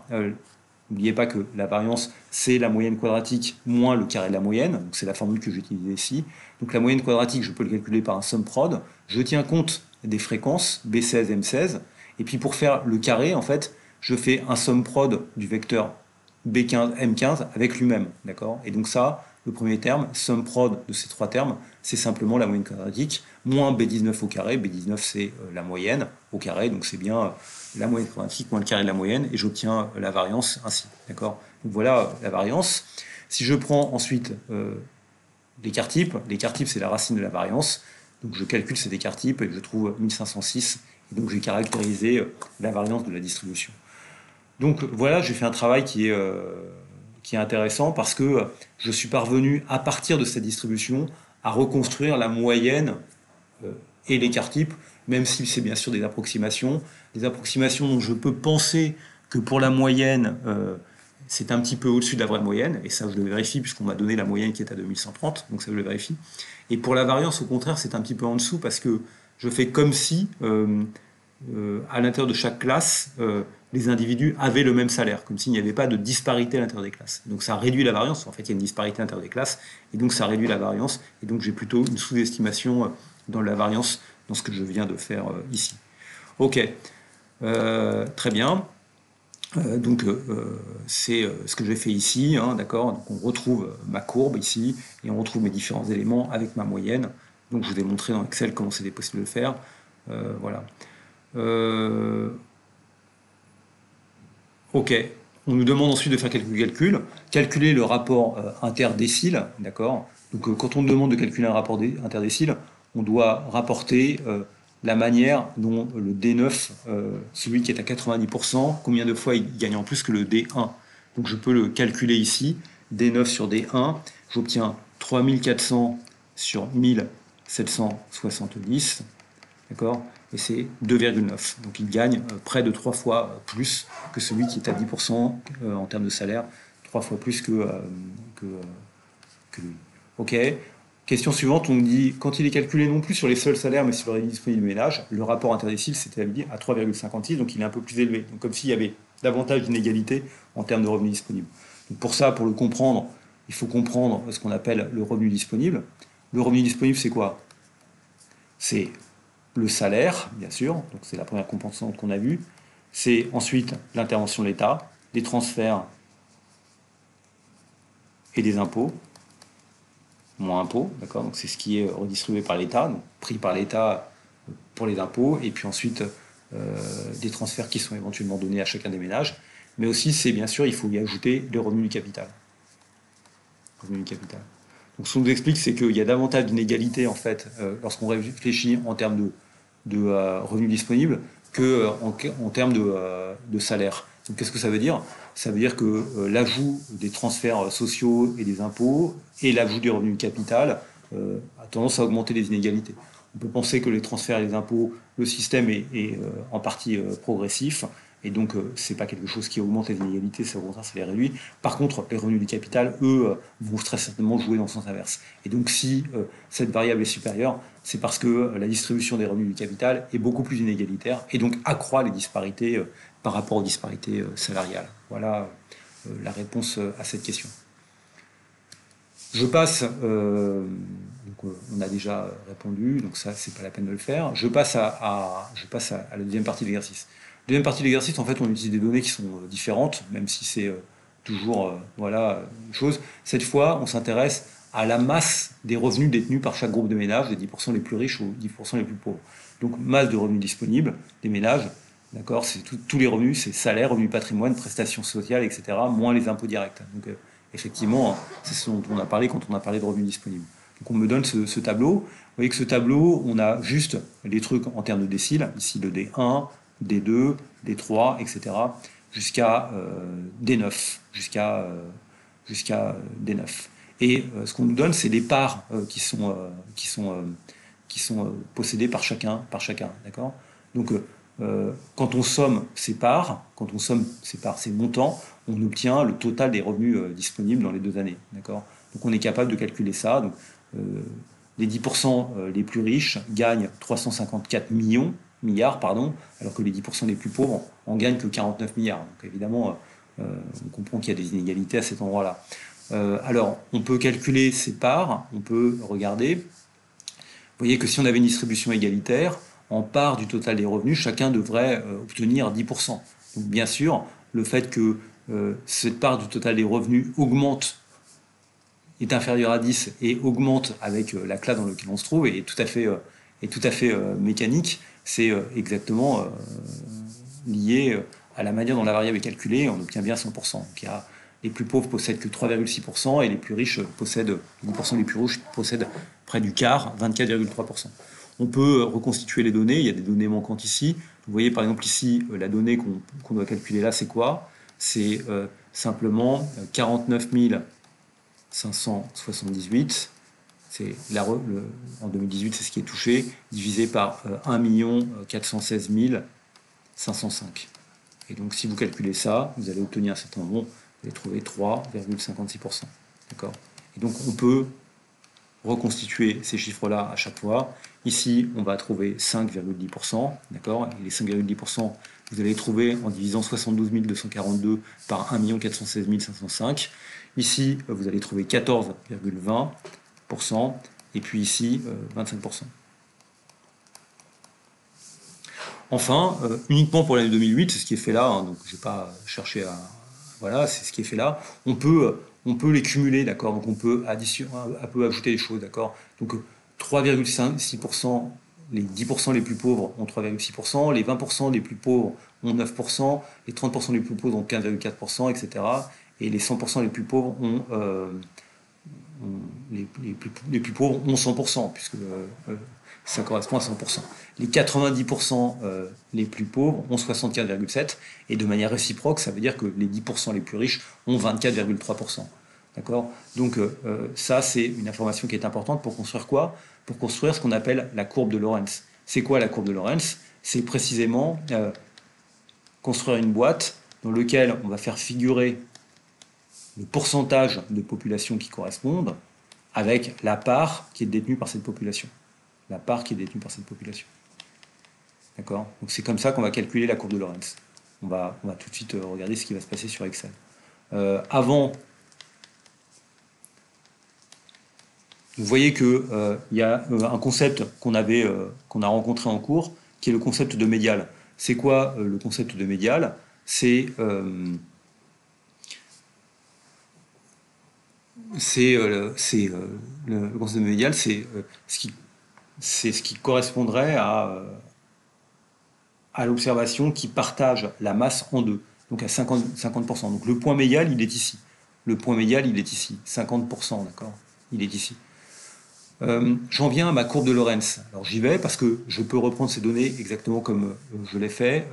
N'oubliez pas que la variance, c'est la moyenne quadratique moins le carré de la moyenne. Donc, c'est la formule que j'ai utilisée ici. Donc, la moyenne quadratique, je peux le calculer par un sum prod. Je tiens compte des fréquences B16, M16. Et puis, pour faire le carré, en fait, je fais un sum prod du vecteur B15, M15 avec lui-même. D'accord? Et donc, ça... Le premier terme, sum prod de ces trois termes, c'est simplement la moyenne quadratique, moins B19 au carré. B19, c'est la moyenne au carré, donc c'est bien la moyenne quadratique moins le carré de la moyenne, et j'obtiens la variance ainsi. D'accord? Donc voilà la variance. Si je prends ensuite l'écart type c'est la racine de la variance, donc je calcule cet écart type et je trouve 1506, et donc j'ai caractérisé la variance de la distribution. Donc voilà, j'ai fait un travail qui est intéressant parce que je suis parvenu, à partir de cette distribution, à reconstruire la moyenne et l'écart type, même si c'est bien sûr des approximations dont je peux penser que pour la moyenne, c'est un petit peu au-dessus de la vraie moyenne, et ça je le vérifie puisqu'on m'a donné la moyenne qui est à 2130, donc ça je le vérifie. Et pour la variance, au contraire, c'est un petit peu en dessous parce que je fais comme si, à l'intérieur de chaque classe, les individus avaient le même salaire, comme s'il n'y avait pas de disparité à l'intérieur des classes. Donc ça réduit la variance, en fait il y a une disparité à l'intérieur des classes, et donc ça réduit la variance, et donc j'ai plutôt une sous-estimation dans la variance, dans ce que je viens de faire ici. Ok, Très bien. C'est ce que j'ai fait ici, hein, d'accord? Donc on retrouve ma courbe ici et on retrouve mes différents éléments avec ma moyenne. Donc je vous ai montré dans Excel comment c'était possible de le faire. Voilà. Ok. On nous demande ensuite de faire quelques calculs. Calculer le rapport interdécile, d'accord? Donc quand on nous demande de calculer un rapport interdécile, on doit rapporter la manière dont le D9, celui qui est à 90%, combien de fois il gagne en plus que le D1. Donc je peux le calculer ici, D9 sur D1, j'obtiens 3400 sur 1770, d'accord? Et c'est 2,9. Donc il gagne près de 3 fois plus que celui qui est à 10% en termes de salaire, 3 fois plus que, que lui. Ok. Question suivante, on nous dit, quand il est calculé non plus sur les seuls salaires, mais sur le revenu disponible du ménage, le rapport interdécile s'est établi à 3,56, donc il est un peu plus élevé. Donc comme s'il y avait davantage d'inégalités en termes de revenus disponibles. Donc pour ça, pour le comprendre, il faut comprendre ce qu'on appelle le revenu disponible. Le revenu disponible, c'est quoi? C'est le salaire, bien sûr, donc c'est la première composante qu'on a vue. C'est ensuite l'intervention de l'État, des transferts et des impôts, moins impôts, d'accord? Donc c'est ce qui est redistribué par l'État, donc pris par l'État pour les impôts, et puis ensuite des transferts qui sont éventuellement donnés à chacun des ménages. Mais aussi, c'est bien sûr, il faut y ajouter les revenus du capital. Revenus du capital. Donc ce qu'on nous explique, c'est qu'il y a davantage d'inégalités en fait lorsqu'on réfléchit en termes de revenus disponibles que en termes de salaire. Donc qu'est-ce que ça veut dire? Ça veut dire que l'ajout des transferts sociaux et des impôts et l'ajout du revenu du capital a tendance à augmenter les inégalités. On peut penser que les transferts et les impôts, le système est en partie progressif, et donc c'est pas quelque chose qui augmente les inégalités, ça au contraire ça les réduit. Par contre, les revenus du capital, eux, vont très certainement jouer dans le sens inverse. Et donc si cette variable est supérieure, c'est parce que la distribution des revenus du capital est beaucoup plus inégalitaire et donc accroît les disparités par rapport aux disparités salariales. Voilà la réponse à cette question. Je passe, on a déjà répondu, donc ça, c'est pas la peine de le faire. Je passe à la deuxième partie de l'exercice. Deuxième partie de l'exercice, en fait, on utilise des données qui sont différentes, même si c'est toujours voilà, une chose. Cette fois, on s'intéresse à la masse des revenus détenus par chaque groupe de ménages, des 10% les plus riches aux 10% les plus pauvres. Donc, masse de revenus disponibles des ménages, d'accord, c'est tous les revenus, c'est salaire, revenus patrimoine, prestations sociales, etc., moins les impôts directs. Donc, effectivement, c'est ce dont on a parlé quand on a parlé de revenus disponibles. Donc on me donne ce tableau. Vous voyez que ce tableau, on a juste les trucs en termes de déciles, ici le D1, D2, D3, etc., jusqu'à D9, jusqu'à D9. Et ce qu'on nous donne, c'est les parts qui sont possédées par chacun, d'accord? Donc quand on somme ces parts, ces montants, on obtient le total des revenus disponibles dans les 2 années. D'accord? Donc on est capable de calculer ça. Donc, les 10% les plus riches gagnent 354 milliards, alors que les 10% les plus pauvres en gagnent que 49 milliards. Donc évidemment, on comprend qu'il y a des inégalités à cet endroit-là. Alors, on peut calculer ces parts, on peut regarder. Vous voyez que si on avait une distribution égalitaire, en part du total des revenus, chacun devrait obtenir 10%. Donc bien sûr, le fait que cette part du total des revenus augmente, est inférieure à 10 et augmente avec la classe dans laquelle on se trouve, et est tout à fait mécanique, c'est exactement lié à la manière dont la variable est calculée, on obtient bien 100%. Donc les plus pauvres possèdent que 3,6% et les plus riches possèdent, les 10% les plus riches possèdent près du quart, 24,3%. On peut reconstituer les données, il y a des données manquantes ici. Vous voyez par exemple ici, la donnée qu'on doit calculer là, c'est quoi? C'est simplement 49 578, en 2018 c'est ce qui est touché, divisé par 1 416 505. Et donc si vous calculez ça, vous allez obtenir un certain nombre, vous allez trouver 3,56%. D'accord? Et donc on peut reconstituer ces chiffres-là à chaque fois. Ici, on va trouver 5,10%, d'accord? Et les 5,10%, vous allez les trouver en divisant 72 242 par 1 416 505. Ici, vous allez trouver 14,20%, et puis ici, 25%. Enfin, uniquement pour l'année 2008, c'est ce qui est fait là, hein, donc je vais pas chercher à... Voilà, c'est ce qui est fait là. On peut les cumuler, d'accord? Donc on peut ajouter des choses, d'accord? Donc 3,6%, les 10% les plus pauvres ont 3,6%, les 20% les plus pauvres ont 9%, les 30% les plus pauvres ont 15,4%, etc. Et les 100% les plus pauvres ont, les plus pauvres ont 100%, puisque ça correspond à 100%. Les 90% les plus pauvres ont 64,7%, et de manière réciproque, ça veut dire que les 10% les plus riches ont 24,3%. D'accord? Donc ça, c'est une information qui est importante pour construire quoi? Pour construire ce qu'on appelle la courbe de Lorentz. C'est quoi la courbe de Lorentz? C'est précisément construire une boîte dans laquelle on va faire figurer le pourcentage de population qui correspondent avec la part qui est détenue par cette population. La part qui est détenue par cette population. D'accord? Donc c'est comme ça qu'on va calculer la courbe de Lorentz. On va tout de suite regarder ce qui va se passer sur Excel. Avant, vous voyez qu'il y a un concept qu'on a rencontré en cours, qui est le concept de médial. C'est quoi le concept de médial? C'est le concept de médial, c'est ce qui correspondrait à l'observation qui partage la masse en deux, donc à 50%. Donc le point médial, il est ici. Le point médial, il est ici. 50%, d'accord? Il est ici. J'en viens à ma courbe de Lorentz. Alors j'y vais parce que je peux reprendre ces données exactement comme je l'ai fait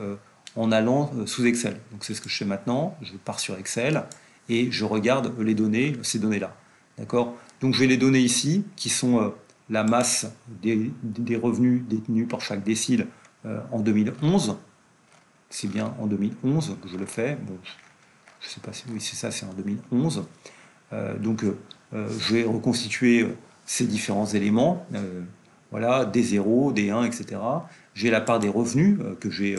en allant sous Excel. Donc c'est ce que je fais maintenant. Je pars sur Excel et je regarde les données, ces données-là. D'accord? Donc j'ai les données ici qui sont la masse des revenus détenus par chaque décile en 2011. C'est bien en 2011 que je le fais. Bon, je ne sais pas si oui, c'est ça, c'est en 2011. Donc je vais reconstituer ces différents éléments, voilà, des 0, des 1, etc. J'ai la part des revenus que j'ai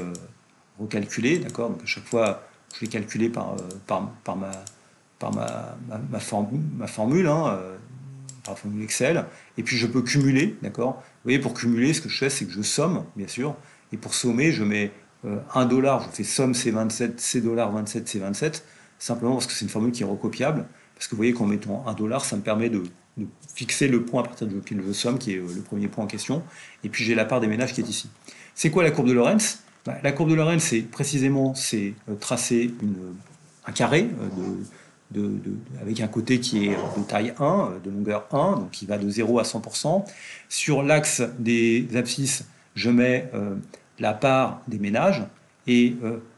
recalculé, d'accord? Donc à chaque fois, je l'ai calculé par ma formule, hein, par la formule Excel, et puis je peux cumuler, d'accord? Vous voyez, pour cumuler, ce que je fais, c'est que je somme, bien sûr, et pour sommer, je mets 1 dollar, je fais somme C27, C $, 27, C27, simplement parce que c'est une formule qui est recopiable, parce que vous voyez qu'en mettant 1 dollar, ça me permet de fixer le point à partir duquel je somme, qui est le premier point en question, et puis j'ai la part des ménages qui est ici. C'est quoi la courbe de Lorentz? La courbe de Lorentz, c'est précisément tracer un carré avec un côté qui est de taille 1, de longueur 1, donc qui va de 0 à 100%. Sur l'axe des abscisses, je mets la part des ménages, et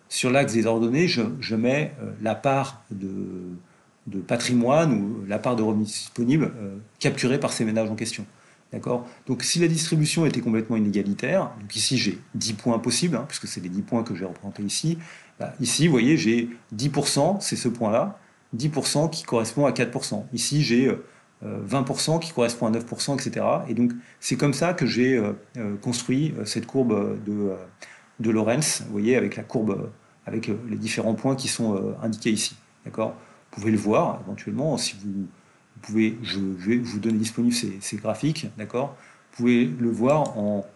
sur l'axe des ordonnées, je mets la part de patrimoine ou la part de revenus disponibles capturée par ces ménages en question. D'accord? Donc si la distribution était complètement inégalitaire, donc ici j'ai 10 points possibles, hein, puisque c'est les 10 points que j'ai représentés ici, ici vous voyez j'ai 10%, c'est ce point-là, 10% qui correspond à 4%. Ici j'ai 20% qui correspond à 9%, etc. Et donc c'est comme ça que j'ai construit cette courbe de Lorentz, vous voyez, avec la courbe, avec les différents points qui sont indiqués ici. D'accord? Vous pouvez le voir éventuellement si vous pouvez, je vais vous donner disponible ces graphiques, d'accord? Vous pouvez le voir en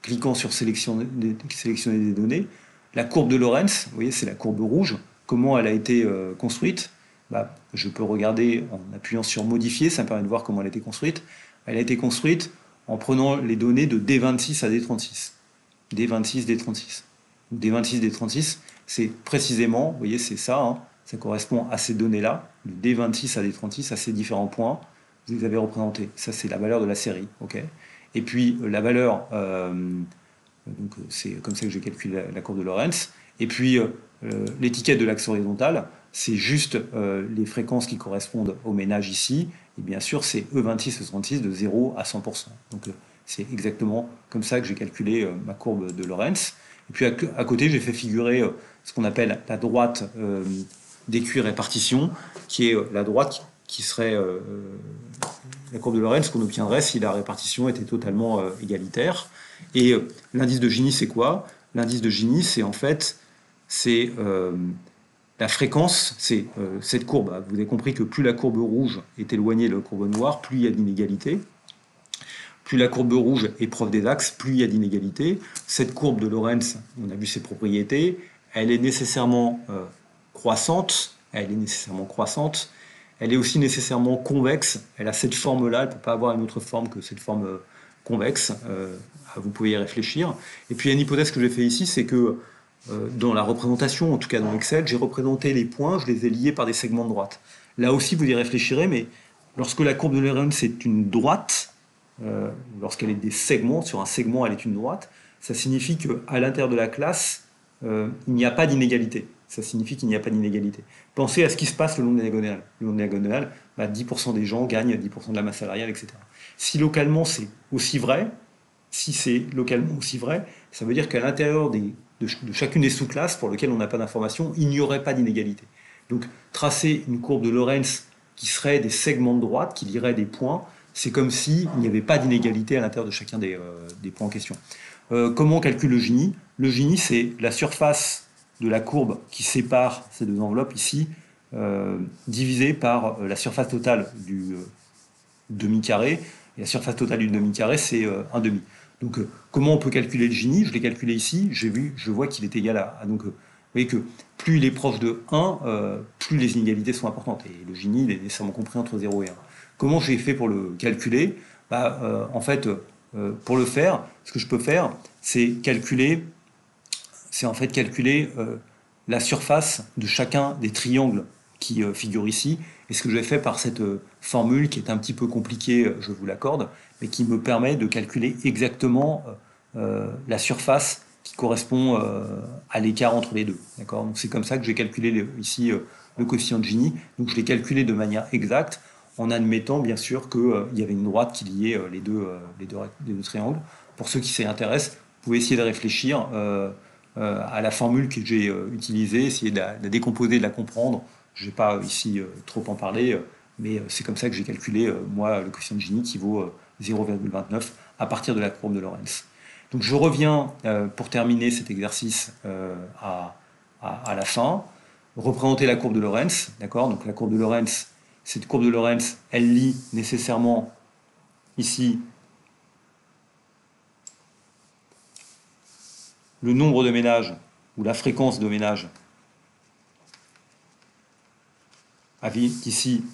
cliquant sur sélectionner des données. La courbe de Lorentz, vous voyez, c'est la courbe rouge. Comment elle a été construite? Je peux regarder en appuyant sur modifier, ça me permet de voir comment elle a été construite. Elle a été construite en prenant les données de D26 à D36. D26, D36. D26, D36, c'est précisément, vous voyez, c'est ça, hein, ça correspond à ces données-là, de D26 à D36, à ces différents points, vous les avez représentés. Ça, c'est la valeur de la série. Okay, et puis, la valeur, donc c'est comme ça que j'ai calculé la courbe de Lorentz. Et puis, l'étiquette de l'axe horizontal, c'est juste les fréquences qui correspondent au ménage ici. Et bien sûr, c'est E26, E36 de 0 à 100%. Donc, c'est exactement comme ça que j'ai calculé ma courbe de Lorentz. Et puis, à côté, j'ai fait figurer ce qu'on appelle la droite d'équi répartition, qui est la droite qui serait la courbe de Lorentz qu'on obtiendrait si la répartition était totalement égalitaire. Et l'indice de Gini, c'est quoi? L'indice de Gini, c'est en fait la fréquence, c'est cette courbe. Vous avez compris que plus la courbe rouge est éloignée de la courbe noire, plus il y a d'inégalité. plus la courbe rouge est proche des axes, plus il y a d'inégalités. Cette courbe de Lorentz, on a vu ses propriétés, elle est nécessairement croissante, elle est aussi nécessairement convexe, elle a cette forme-là, elle ne peut pas avoir une autre forme que cette forme convexe, vous pouvez y réfléchir. Et puis il y a une hypothèse que j'ai fait ici, c'est que dans la représentation, en tout cas dans Excel, j'ai représenté les points, je les ai liés par des segments de droite. Là aussi, vous y réfléchirez, mais lorsque la courbe de Lorentz est une droite, lorsqu'elle est des segments, sur un segment elle est une droite, ça signifie qu'à l'intérieur de la classe, il n'y a pas d'inégalité. Ça signifie qu'il n'y a pas d'inégalité. Pensez à ce qui se passe le long de la diagonale. Le long de la diagonale, 10% des gens gagnent 10% de la masse salariale, etc. Si localement c'est aussi vrai, ça veut dire qu'à l'intérieur de chacune des sous-classes pour lesquelles on n'a pas d'information, il n'y aurait pas d'inégalité. Donc tracer une courbe de Lorentz qui serait des segments de droite, qui lirait des points, c'est comme s'il n'y avait pas d'inégalité à l'intérieur de chacun des points en question. Comment on calcule le Gini? Le Gini, c'est la surface de la courbe qui sépare ces deux enveloppes ici, divisée par la surface totale du demi-carré. Et la surface totale du demi-carré, c'est un demi. Donc, comment on peut calculer le Gini? Je l'ai calculé ici, je vois qu'il est égal à... Donc, vous voyez que plus il est proche de 1, plus les inégalités sont importantes. Et le Gini, il est nécessairement compris entre 0 et 1. Comment j'ai fait pour le calculer? En fait, pour le faire, ce que je peux faire, c'est calculer la surface de chacun des triangles qui figurent ici. Et ce que j'ai fait par cette formule, qui est un petit peu compliquée, je vous l'accorde, mais qui me permet de calculer exactement la surface qui correspond à l'écart entre les deux. D'accord? Donc c'est comme ça que j'ai calculé ici le coefficient de Gini. Donc je l'ai calculé de manière exacte, en admettant bien sûr qu'il y avait une droite qui liait les deux triangles. Pour ceux qui s'y intéressent, vous pouvez essayer de réfléchir à la formule que j'ai utilisée, essayer de la décomposer, de la comprendre. Je ne vais pas ici trop en parler, mais c'est comme ça que j'ai calculé, moi, le coefficient de Gini qui vaut 0,29 à partir de la courbe de Lorentz. Donc je reviens pour terminer cet exercice à la fin. Représenter la courbe de Lorentz, d'accord? Donc la courbe de Lorentz, cette courbe de Lorentz, elle lie nécessairement ici le nombre de ménages ou la fréquence de ménages avec ici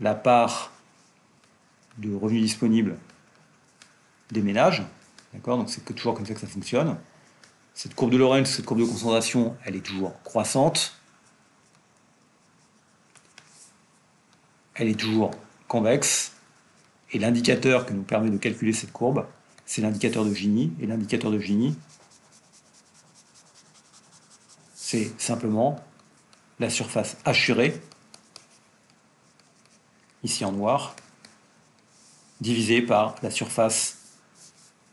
la part de revenus disponibles des ménages. D'accord? Donc c'est toujours comme ça que ça fonctionne. Cette courbe de Lorentz, cette courbe de concentration, elle est toujours croissante. Elle est toujours convexe. Et l'indicateur qui nous permet de calculer cette courbe, c'est l'indicateur de Gini. Et l'indicateur de Gini, c'est simplement la surface hachurée, ici en noir, divisée par la surface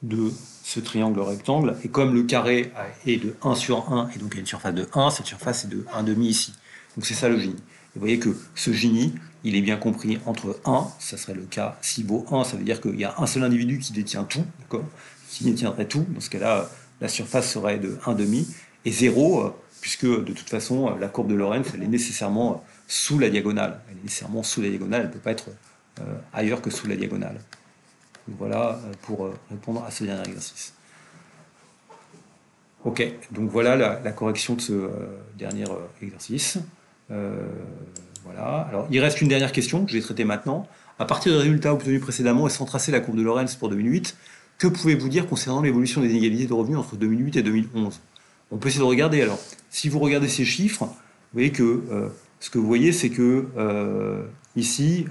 de ce triangle rectangle. Et comme le carré est de 1 sur 1, et donc il y a une surface de 1, cette surface est de 1,5 ici. Donc c'est ça le Gini. Et vous voyez que ce Gini, il est bien compris entre 1, ça serait le cas, s'il vaut 1, ça veut dire qu'il y a un seul individu qui détient tout, d'accord, qui détiendrait tout. Dans ce cas-là, la surface serait de 1,5, et 0, puisque de toute façon, la courbe de Lorentz, elle est nécessairement sous la diagonale. Elle est nécessairement sous la diagonale, elle ne peut pas être ailleurs que sous la diagonale. Donc voilà pour répondre à ce dernier exercice. Ok, donc voilà la correction de ce dernier exercice. Voilà. Alors, il reste une dernière question que je vais traiter maintenant. À partir des résultats obtenus précédemment et sans tracer la courbe de Lorentz pour 2008, que pouvez-vous dire concernant l'évolution des inégalités de revenus entre 2008 et 2011? On peut essayer de regarder. Alors, si vous regardez ces chiffres, vous voyez que ce que vous voyez, c'est que ici,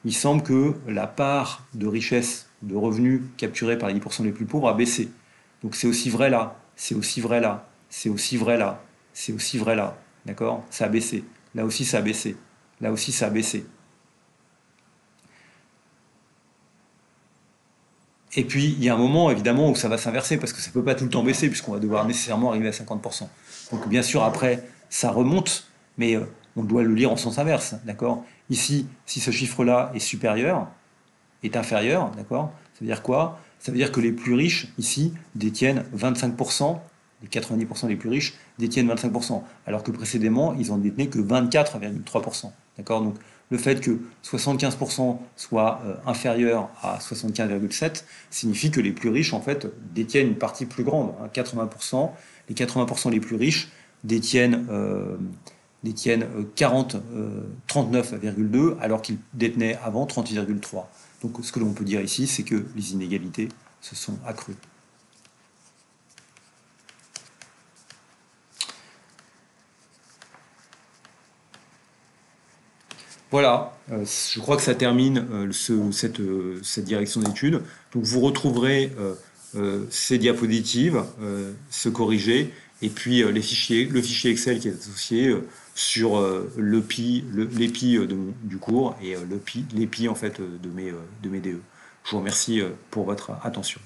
il semble que la part de richesse, de revenus capturés par les 10% les plus pauvres a baissé. Donc c'est aussi vrai là, c'est aussi vrai là, c'est aussi vrai là, c'est aussi vrai là. D'accord? Ça a baissé. Là aussi, ça a baissé. Là aussi, ça a baissé. Et puis, il y a un moment, évidemment, où ça va s'inverser, parce que ça ne peut pas tout le temps baisser, puisqu'on va devoir nécessairement arriver à 50%. Donc, bien sûr, après, ça remonte, mais on doit le lire en sens inverse, d'accord? Ici, si ce chiffre-là est supérieur, est inférieur, d'accord? Ça veut dire quoi? Ça veut dire que les plus riches, ici, détiennent 25%, les 90% des plus riches détiennent 25%, alors que précédemment, ils en détenaient que 24,3%, d'accord? Donc, Le fait que 75% soit inférieur à 75,7 signifie que les plus riches, en fait, détiennent une partie plus grande, hein, 80%. Les 80% les plus riches détiennent 39,2 alors qu'ils détenaient avant 30,3. Donc ce que l'on peut dire ici, c'est que les inégalités se sont accrues. Voilà, je crois que ça termine cette direction d'études. Donc vous retrouverez ces diapositives, ce corrigé, et puis le fichier Excel qui est associé sur l'EPI du cours et l'EPI en fait de mes DE. Je vous remercie pour votre attention.